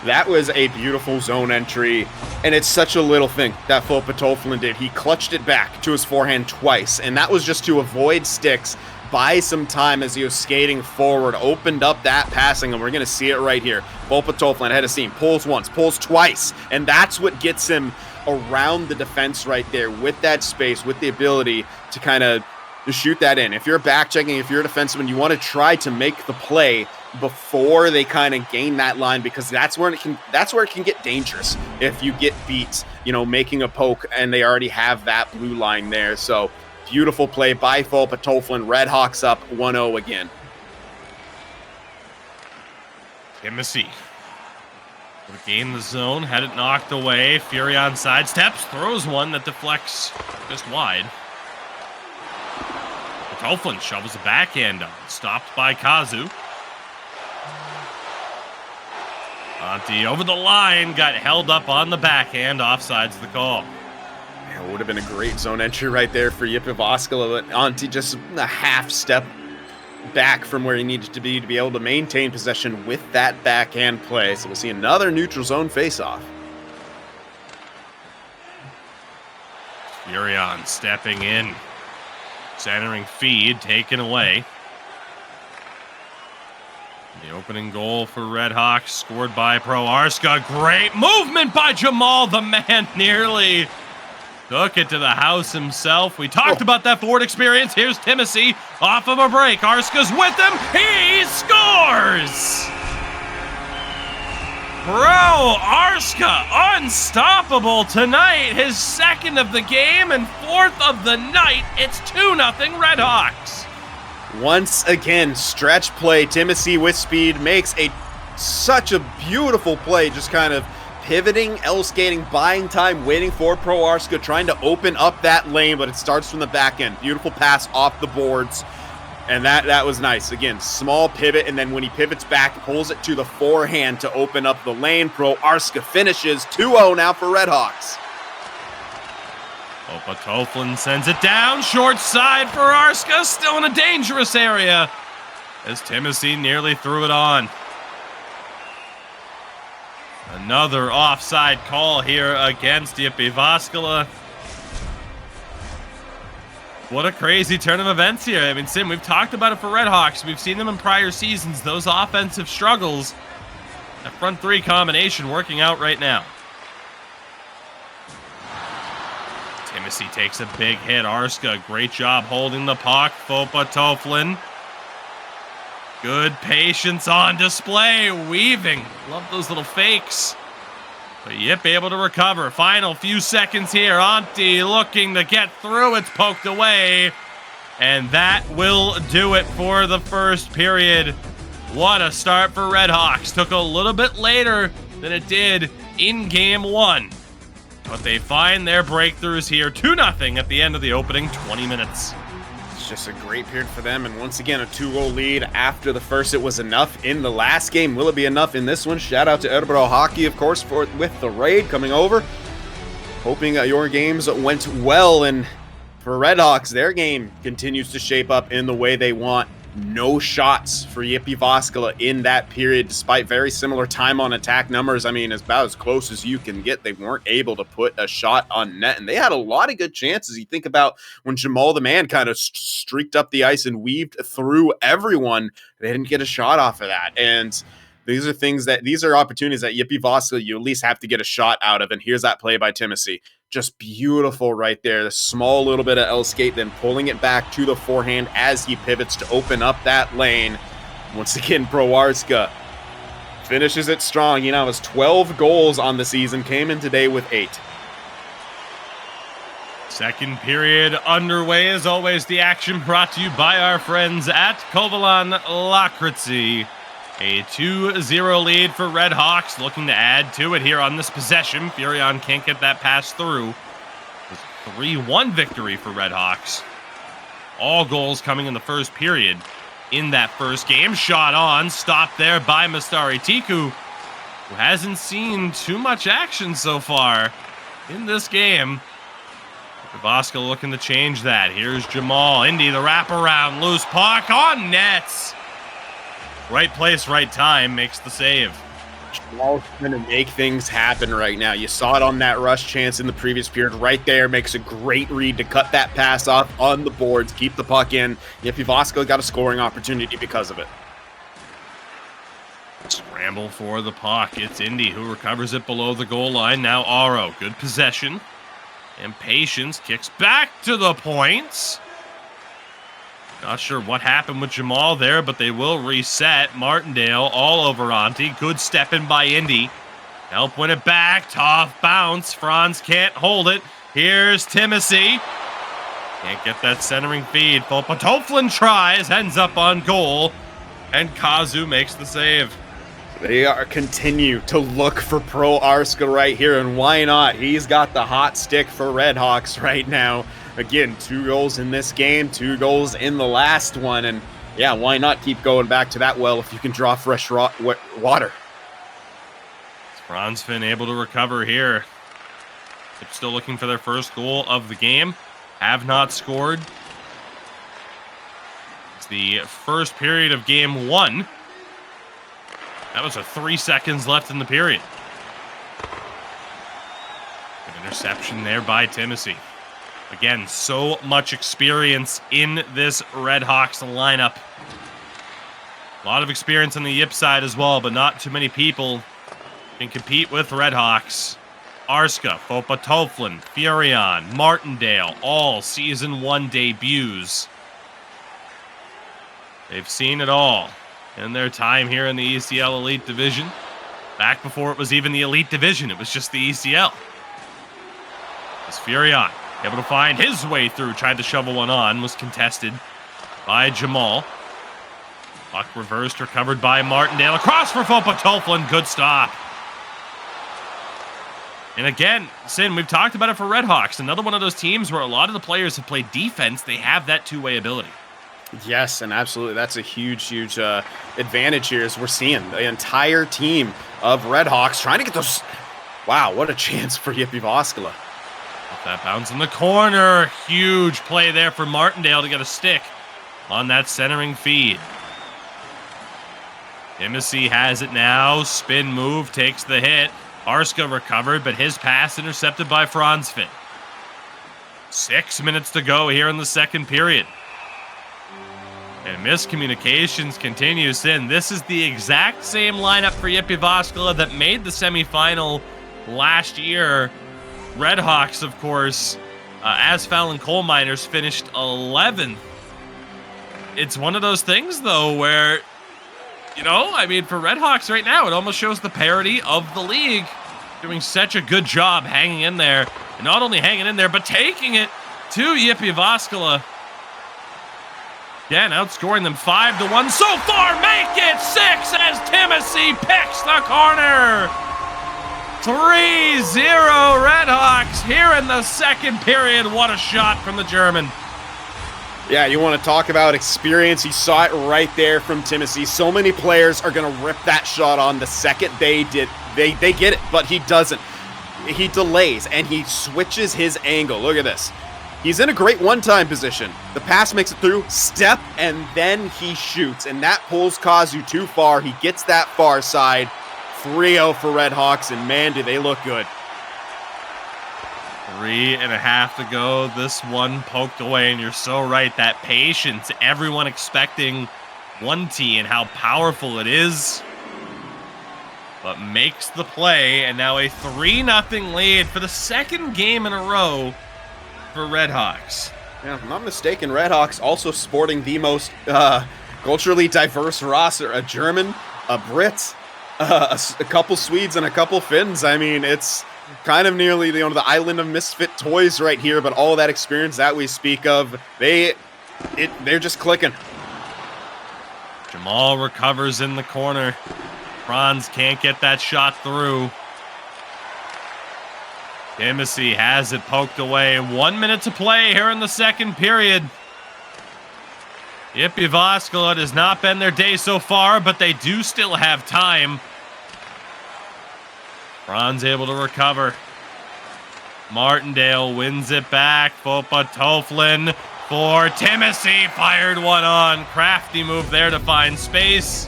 That was a beautiful zone entry, and it's such a little thing that Fopa Toflin did. He clutched it back to his forehand twice, and that was just to avoid sticks, buy some time as he was skating forward, opened up that passing, and we're going to see it right here. Fopa Toflin ahead of steam, pulls once, pulls twice, and that's what gets him around the defense right there with that space, with the ability to kind of shoot that in. If you're back checking, if you're a defenseman, you want to try to make the play before they kind of gain that line, because that's where it can get dangerous if you get beat, you know, making a poke and they already have that blue line there. So beautiful play by Fopa Toflin. Redhawks up 1-0 again. Timothy would gain the zone, had it knocked away. Furion sidesteps, throws one that deflects just wide. Toflin shovels the backhand on, stopped by Kazu. Antti over the line, got held up on the backhand, offsides the call. Yeah, it would have been a great zone entry right there for JYP Jyväskylä, but Antti just a half step back from where he needed to be able to maintain possession with that backhand play. So we'll see another neutral zone faceoff. Furion stepping in, centering feed, taken away. The opening goal for Redhawks, scored by Pro Arska. Great movement by Jamal. The man nearly took it to the house himself. We talked about that forward experience. Here's Timothy off of a break. Arska's with him. He scores! Pro Arska unstoppable tonight. His second of the game and fourth of the night. It's 2-0 Redhawks. Once again, stretch play. Timothy with speed makes such a beautiful play, just kind of pivoting, L-skating, buying time, waiting for Pro Arska, trying to open up that lane, but it starts from the back end. Beautiful pass off the boards, and that was nice. Again, small pivot, and then when he pivots back, pulls it to the forehand to open up the lane. Pro Arska finishes 2-0 now for Redhawks. Fopa Toflin sends it down, short side for Arska, still in a dangerous area as Timothy nearly threw it on. Another offside call here against JYP Jyväskylä. What a crazy turn of events here. I mean, Sim, we've talked about it for Redhawks. We've seen them in prior seasons. Those offensive struggles, that front three combination working out right now. Timothy takes a big hit. Arska, great job holding the puck. Fopa Toflin. Good patience on display. Weaving. Love those little fakes. But JYP able to recover. Final few seconds here. Antti looking to get through. It's poked away. And that will do it for the first period. What a start for Redhawks. Took a little bit later than it did in game one. But they find their breakthroughs here. 2-0 at the end of the opening 20 minutes. It's just a great period for them. And once again, a 2-0 lead after the first. It was enough in the last game. Will it be enough in this one? Shout out to Örebro Hockey, of course, with the raid coming over. Hoping your games went well. And for Redhawks, their game continues to shape up in the way they want. No shots for JYP Jyväskylä in that period, despite very similar time on attack numbers. I mean, it's about as close as you can get. They weren't able to put a shot on net, and they had a lot of good chances. You think about when Jamal the man kind of streaked up the ice and weaved through everyone. They didn't get a shot off of that, and these are opportunities that JYP Jyväskylä you at least have to get a shot out of. And here's that play by Timothy. just beautiful right there. The small little bit of L skate, then pulling it back to the forehand as he pivots to open up that lane. Once again, Proarska finishes it strong. He now has 12 goals on the season, came in today with 8. Second period underway. As always, the action brought to you by our friends at Kovalan Lakritsi. A 2-0 lead for Redhawks, looking to add to it here on this possession. Furion can't get that pass through. It's a 3-1 victory for Redhawks. All goals coming in the first period in that first game. Shot on, stopped there by Mastari Tiku, who hasn't seen too much action so far in this game. Jyväskylä looking to change that. Here's Jamal. Indy, the wraparound. Loose puck on nets. Right place, right time. Makes the save. Jamal's going to make things happen right now. You saw it on that rush chance in the previous period. Right there, makes a great read to cut that pass off on the boards. Keep the puck in. Jyväskylä got a scoring opportunity because of it. Scramble for the puck. It's Indy who recovers it below the goal line. Now Aro. Good possession. And Patience kicks back to the points. Not sure what happened with Jamal there, but they will reset. Martindale all over Antti. Good step in by Indy. Help win it back. Tough bounce. Franz can't hold it. Here's Timothy. Can't get that centering feed. Potoflin tries, ends up on goal. And Kazu makes the save. They continue to look for Proarska right here, and why not? He's got the hot stick for Redhawks right now. Again, 2 goals in this game, 2 goals in the last one, and yeah, why not keep going back to that well if you can draw fresh water? Franzfin able to recover here. They're still looking for their first goal of the game. Have not scored. It's the first period of game 1. That was 3 seconds left in the period. An interception there by Timothy. Again, so much experience in this Redhawks lineup. A lot of experience on the Yip side as well, but not too many people can compete with Redhawks. Arska, Fopatoflin, Furion, Martindale, all Season 1 debuts. They've seen it all in their time here in the ECL Elite Division. Back before it was even the Elite Division, it was just the ECL. As Furion able to find his way through, tried to shovel one on, was contested by Jamal. Puck reversed, recovered by Martindale. Across for Fopatoflin, good stop. And again, Sin, we've talked about it for Redhawks. Another one of those teams where a lot of the players have played defense. They have that two-way ability. Yes, and absolutely. That's a huge advantage here as we're seeing the entire team of Redhawks trying to get those. Wow, what a chance for Jyväskylä. That bounce in the corner. Huge play there for Martindale to get a stick on that centering feed. Timothy has it now. Spin move, takes the hit. Arska recovered, but his pass intercepted by Franzfin. 6 minutes to go here in the second period. And miscommunications continues in. This is the exact same lineup for Jyväskylä that made the semifinal last year. Redhawks, of course, as Fallon Coal Miners finished 11th. It's one of those things, though, where, you know, I mean, for Redhawks right now, it almost shows the parity of the league. Doing such a good job hanging in there. And not only hanging in there, but taking it to Jyväskylä. Again, outscoring them 5-1 so far. Make it 6 as Timothy picks the corner. 3-0 Redhawks here in the second period. What a shot from the German. Yeah, you want to talk about experience. You saw it right there from Timothy. So many players are going to rip that shot on the second they get it, but he doesn't. He delays and he switches his angle. Look at this. He's in a great one-time position. The pass makes it through, step, and then he shoots. And that pulls Kazu too far. He gets that far side. 3-0 for Redhawks, and man, do they look good. 3.5 to go. This one poked away, and you're so right. That patience, everyone expecting 1T and how powerful it is. but makes the play, and now a 3-0 lead for the second game in a row for Redhawks. Yeah, if I'm not mistaken, Redhawks also sporting the most culturally diverse roster. A German, a Brit, a couple Swedes, and a couple Finns. I mean, it's kind of nearly the island of misfit toys right here, but all that experience that we speak of, they're just clicking. Jamal recovers in the corner. Franz can't get that shot through. Timothy has it poked away. 1 minute to play here in the second period. Jyväskylä, it has not been their day so far, but they do still have time. Franz able to recover. Martindale wins it back. Fopa Toflin for Timothy. Fired one on. Crafty move there to find space.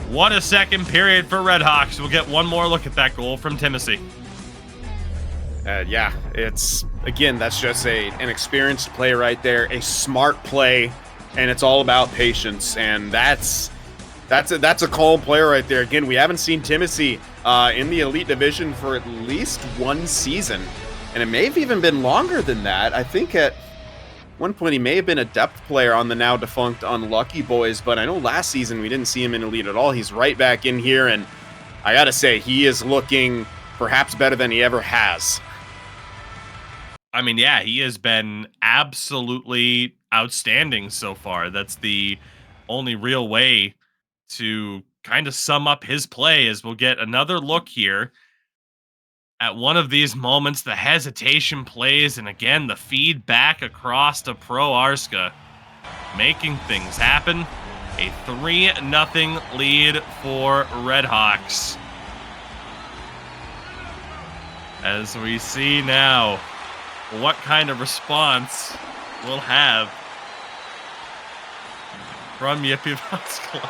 What a second period for Redhawks. We'll get one more look at that goal from Timothy. Yeah, it's, again, that's just an experienced play right there, a smart play, and it's all about patience, and that's a calm player right there. Again, we haven't seen Timothy in the Elite Division for at least one season, and it may have even been longer than that. I think at one point he may have been a depth player on the now defunct Unlucky Boys, but I know last season we didn't see him in Elite at all. He's right back in here, and I gotta say, he is looking perhaps better than he ever has. I mean, yeah, he has been absolutely outstanding so far. That's the only real way to kind of sum up his play. As we'll get another look here at one of these moments, the hesitation plays, and again, the feedback across to Pro Arska, making things happen. A 3-0 lead for Redhawks. As we see now what kind of response we'll have from Jyväskylä.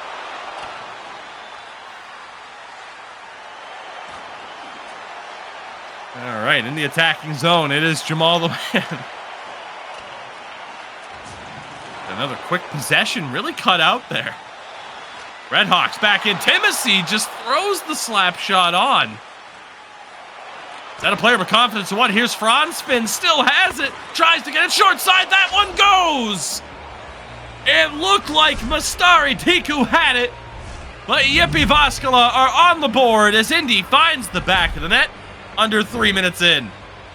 All right, in the attacking zone, it is Jamal the man. Another quick possession, really cut out there. Redhawks back in. Timothy just throws the slap shot on. Is that a player with confidence or what? Here's Franz. Finn still has it. Tries to get it short side. That one goes. It looked like Mastari Tiku had it. But Jyväskylä are on the board as Indy finds the back of the net under 3 minutes in.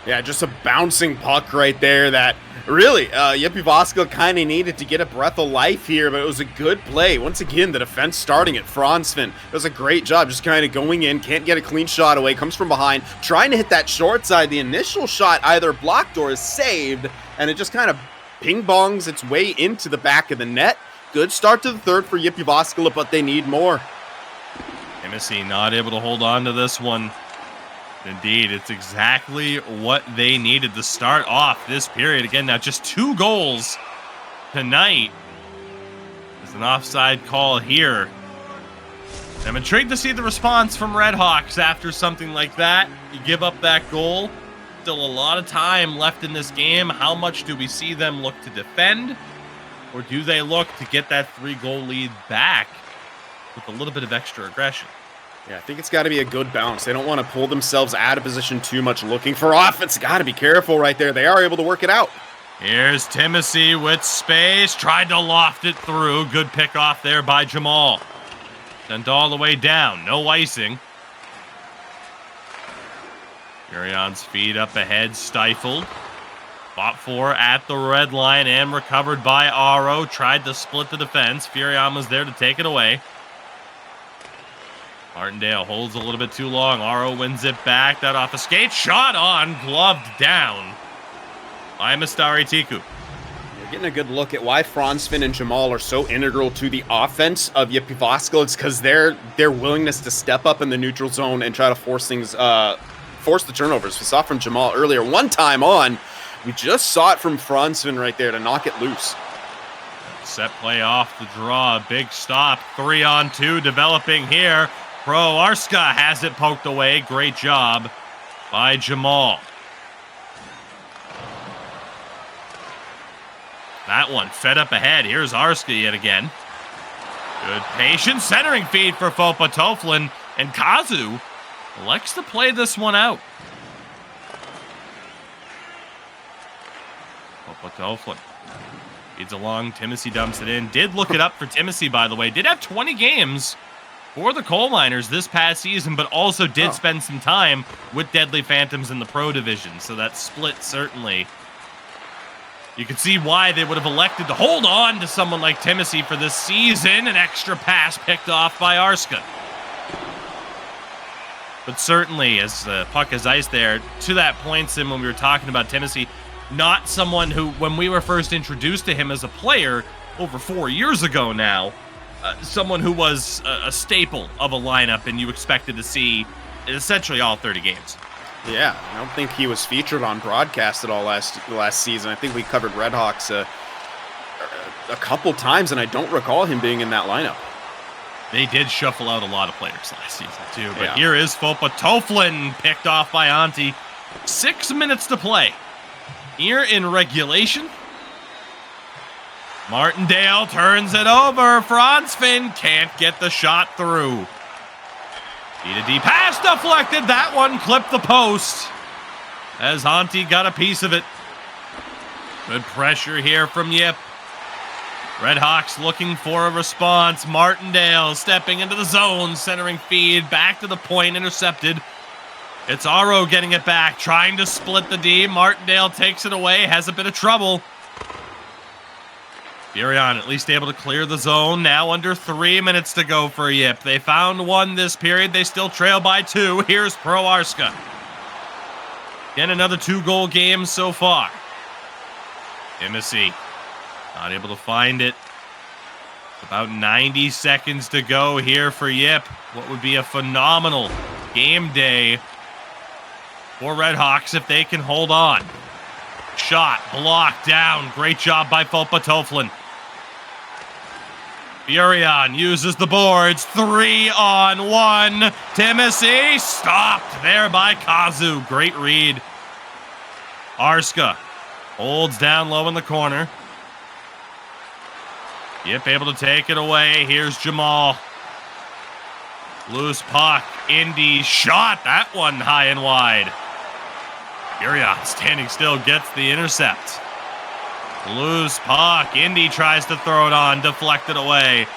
Yeah, just a bouncing puck right there that really, Jyväskylä kind of needed to get a breath of life here, but it was a good play. Once again, the defense starting at Franzfinn does a great job just kind of going in, can't get a clean shot away, comes from behind, trying to hit that short side. The initial shot either blocked or is saved, and it just kind of ping-bongs its way into the back of the net. Good start to the third for Jyväskylä, but they need more. Timothy not able to hold on to this one. Indeed, it's exactly what they needed to start off this period. Again, now just 2 goals tonight. There's an offside call here. I'm intrigued to see the response from Redhawks after something like that. You give up that goal. Still a lot of time left in this game. How much do we see them look to defend? Or do they look to get that 3-goal lead back with a little bit of extra aggression? Yeah, I think it's got to be a good balance. They don't want to pull themselves out of position too much looking for offense. Got to be careful right there. They are able to work it out. Here's Timothy with space. Tried to loft it through. Good pick off there by Jamal. Sent all the way down. No icing. Furion's feed up ahead. Stifled. Fought for at the red line and recovered by Aro. Tried to split the defense. Furion was there to take it away. Martindale holds a little bit too long. Aro wins it back. That off a skate. Shot on. Gloved down by Mastari Tiku. We're getting a good look at why Franzfinn and Jamal are so integral to the offense of Jyväskylä. It's because their willingness to step up in the neutral zone and try to force things, force the turnovers. We saw from Jamal earlier. One time on. We just saw it from Franzfinn right there to knock it loose. Set play off the draw. Big stop. 3-on-2 developing here. Pro Arska has it poked away. Great job by Jamal. That one fed up ahead. Here's Arska yet again. Good patience. Centering feed for Fopa Toflin. And Kazu elects to play this one out. Toeflin feeds along. Timothy dumps it in. Did look it up for Timothy, by the way. Did have 20 games for the Coal Miners this past season, but also did spend some time with Deadly Phantoms in the Pro Division. So that split certainly. You can see why they would have elected to hold on to someone like Timothy for this season. An extra pass picked off by Arska. But certainly, as the puck is iced there, to that point, Sim, when we were talking about Timothy, not someone who, when we were first introduced to him as a player over 4 years ago now, someone who was a staple of a lineup and you expected to see essentially all 30 games. Yeah, I don't think he was featured on broadcast at all last season. I think we covered Redhawks a couple times, and I don't recall him being in that lineup. They did shuffle out a lot of players last season, too. But here is Fopa Toeflin, picked off by Antti. 6 minutes to play here in regulation. Martindale turns it over. Fransfin can't get the shot through. D2D pass deflected. That one clipped the post as Antti got a piece of it. Good pressure here from Yip. Redhawks looking for a response. Martindale stepping into the zone, centering feed, back to the point, intercepted. It's Aro getting it back, trying to split the D. Martindale takes it away, has a bit of trouble. Furion at least able to clear the zone. Now under 3 minutes to go for Yip. They found one this period. They still trail by 2. Here's Pro Arska. Again, another 2-goal game so far. Timothy not able to find it. About 90 seconds to go here for Yip. What would be a phenomenal game day for Redhawks if they can hold on. Shot blocked down. Great job by Fopa Toeflin. Furion uses the boards. 3-on-1. Timothy stopped there by Kazu. Great read. Arska holds down low in the corner. Yip able to take it away. Here's Jamal. Loose puck. Indy shot. That one high and wide. Furion standing still gets the intercept. Loose puck. Indy tries to throw it on. Deflected away.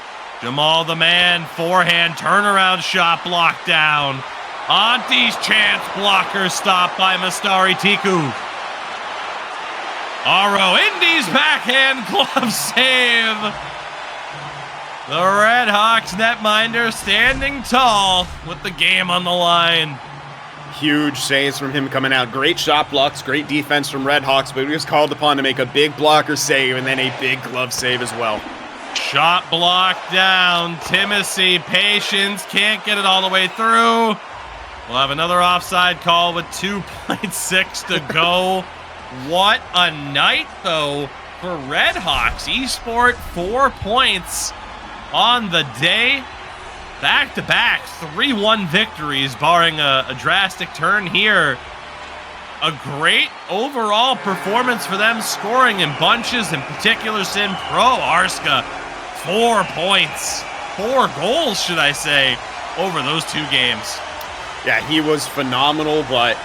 Jamal the man. Forehand turnaround shot blocked down. Antti's chance. Blocker stopped by Mastari Tiku. Aro. Indy's backhand glove save. The Redhawks netminder standing tall with the game on the line. Huge saves from him coming out. Great shot blocks, great defense from Redhawks, but he was called upon to make a big blocker save and then a big glove save as well. Shot blocked down. Timothy, patience, can't get it all the way through. We'll have another offside call with 2.6 to go. What a night, though, for Redhawks. Esport, 4 points on the day. Back-to-back 3-1 victories, barring a drastic turn here. A great overall performance for them, scoring in bunches, in particular Sin Pro Arska. 4 points, 4 goals, should I say, over those 2 games. Yeah, he was phenomenal, but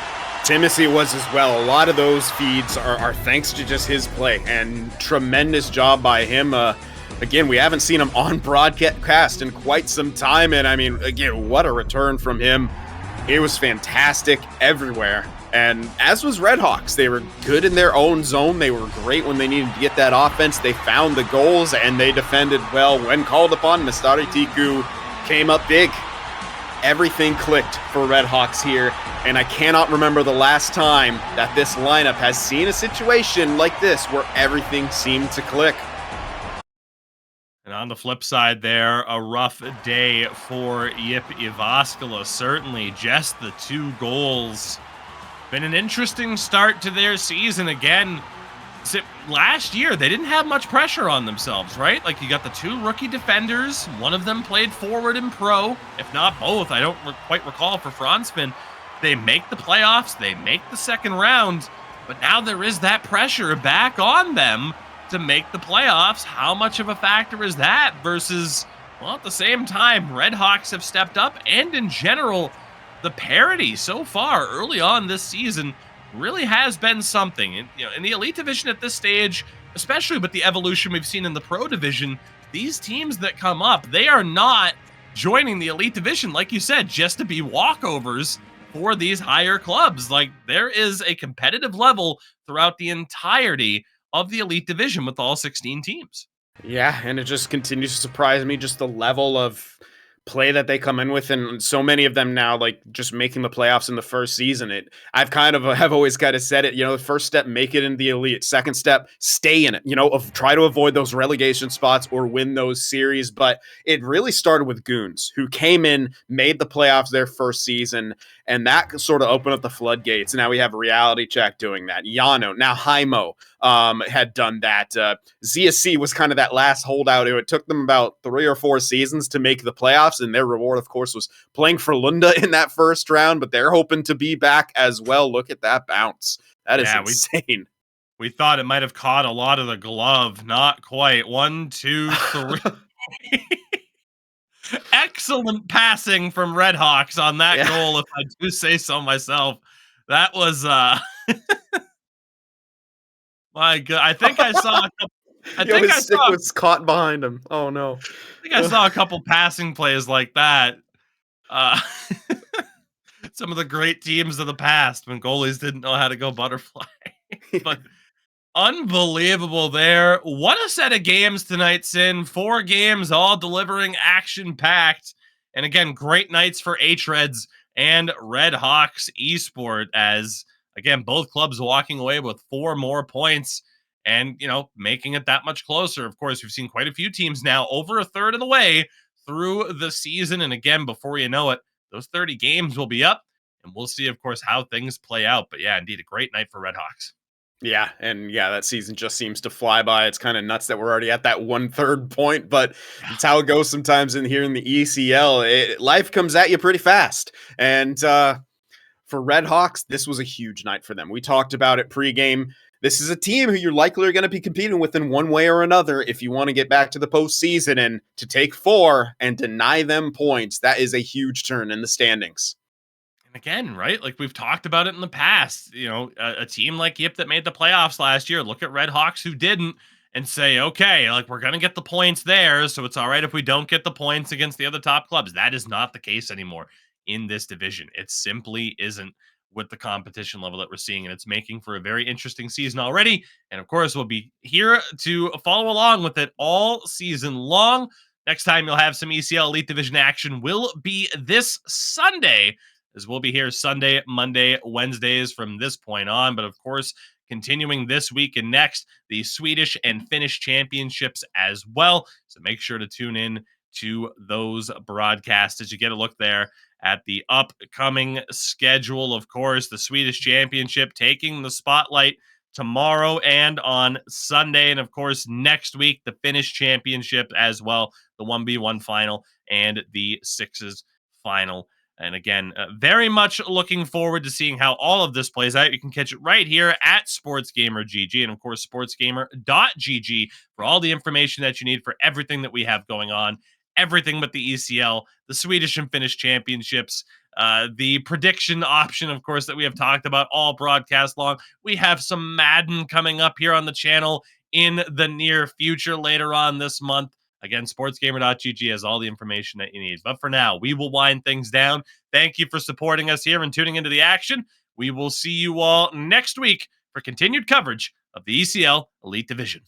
Timothy was as well. A lot of those feeds are thanks to just his play, and tremendous job by him. Again, we haven't seen him on broadcast in quite some time, and I mean, again, what a return from him. It was fantastic everywhere, and as was Redhawks. They were good in their own zone. They were great when they needed to get that offense. They found the goals, and they defended well. When called upon, Mastari Tiku came up big. Everything clicked for Redhawks here, and I cannot remember the last time that this lineup has seen a situation like this where everything seemed to click. And on the flip side there, a rough day for Jyväskylä. Certainly just the 2 goals. Been an interesting start to their season again. Last year, they didn't have much pressure on themselves, right? Like, you got the 2 rookie defenders. One of them played forward in pro, if not both. I don't quite recall for Fransfin. They make the playoffs. They make the second round. But now there is that pressure back on them to make the playoffs. How much of a factor is that versus Well, at the same time, Redhawks have stepped up, and in general, the parity so far early on this season really has been something. And, in the Elite Division at this stage, especially with the evolution we've seen in the Pro Division, these teams that come up, they are not joining the Elite Division, like you said, just to be walkovers for these higher clubs. Like, there is a competitive level throughout the entirety of the Elite Division with all 16 teams. Yeah, and it just continues to surprise me just the level of play that they come in with, and so many of them now like just making the playoffs in the first season. I've kind of have always kind of said it, the first step, make it in the elite. Second step, stay in it, try to avoid those relegation spots or win those series. But it really started with Goons, who came in, made the playoffs their first season, and that sort of opened up the floodgates. Now we have Reality Check doing that. Yano, now Haimo, had done that. ZSC was kind of that last holdout. It took them about 3 or 4 seasons to make the playoffs, and their reward, of course, was playing for Lunda in that first round, but they're hoping to be back as well. Look at that bounce. That is insane. We thought it might have caught a lot of the glove. Not quite. 1, 2, 3. Excellent passing from Redhawks on that goal, if I do say so myself. That was my God. I think I saw a couple, his stick was caught behind him. Oh no. I think I saw a couple passing plays like that. Some of the great teams of the past when goalies didn't know how to go butterfly. But unbelievable there. What a set of games tonight, Sin. 4 games, all delivering action-packed. And again, great nights for H-Reds and Redhawks Esport, as, again, both clubs walking away with 4 more points and, making it that much closer. Of course, we've seen quite a few teams now over a third of the way through the season. And again, before you know it, those 30 games will be up, and we'll see, of course, how things play out. But yeah, indeed, a great night for Redhawks. Yeah, and that season just seems to fly by. It's kind of nuts that we're already at that 1/3 point, but it's how it goes sometimes in here in the ECL. Life comes at you pretty fast. And for Redhawks, this was a huge night for them. We talked about it pregame. This is a team who you're likely going to be competing with in one way or another if you want to get back to the postseason. And to take 4 and deny them points, that is a huge turn in the standings. And again, right? Like we've talked about it in the past, a team like JYP that made the playoffs last year, look at Redhawks who didn't, and say, okay, like we're going to get the points there, so it's all right if we don't get the points against the other top clubs. That is not the case anymore in this division. It simply isn't with the competition level that we're seeing, and it's making for a very interesting season already. And of course, we'll be here to follow along with it all season long. Next time you'll have some ECL Elite Division action will be this Sunday, as we'll be here Sunday, Monday, Wednesdays from this point on. But of course, continuing this week and next, the Swedish and Finnish championships as well. So make sure to tune in to those broadcasts as you get a look there at the upcoming schedule. Of course, the Swedish championship taking the spotlight tomorrow and on Sunday. And of course, next week, the Finnish championship as well, the 1v1 final and the sixes final. And again, very much looking forward to seeing how all of this plays out. You can catch it right here at sportsgamer.gg and, of course, sportsgamer.gg for all the information that you need for everything that we have going on, everything but the ECL, the Swedish and Finnish championships, the prediction option, of course, that we have talked about all broadcast long. We have some Madden coming up here on the channel in the near future later on this month. Again, sportsgamer.gg has all the information that you need. But for now, we will wind things down. Thank you for supporting us here and tuning into the action. We will see you all next week for continued coverage of the ECL Elite Division.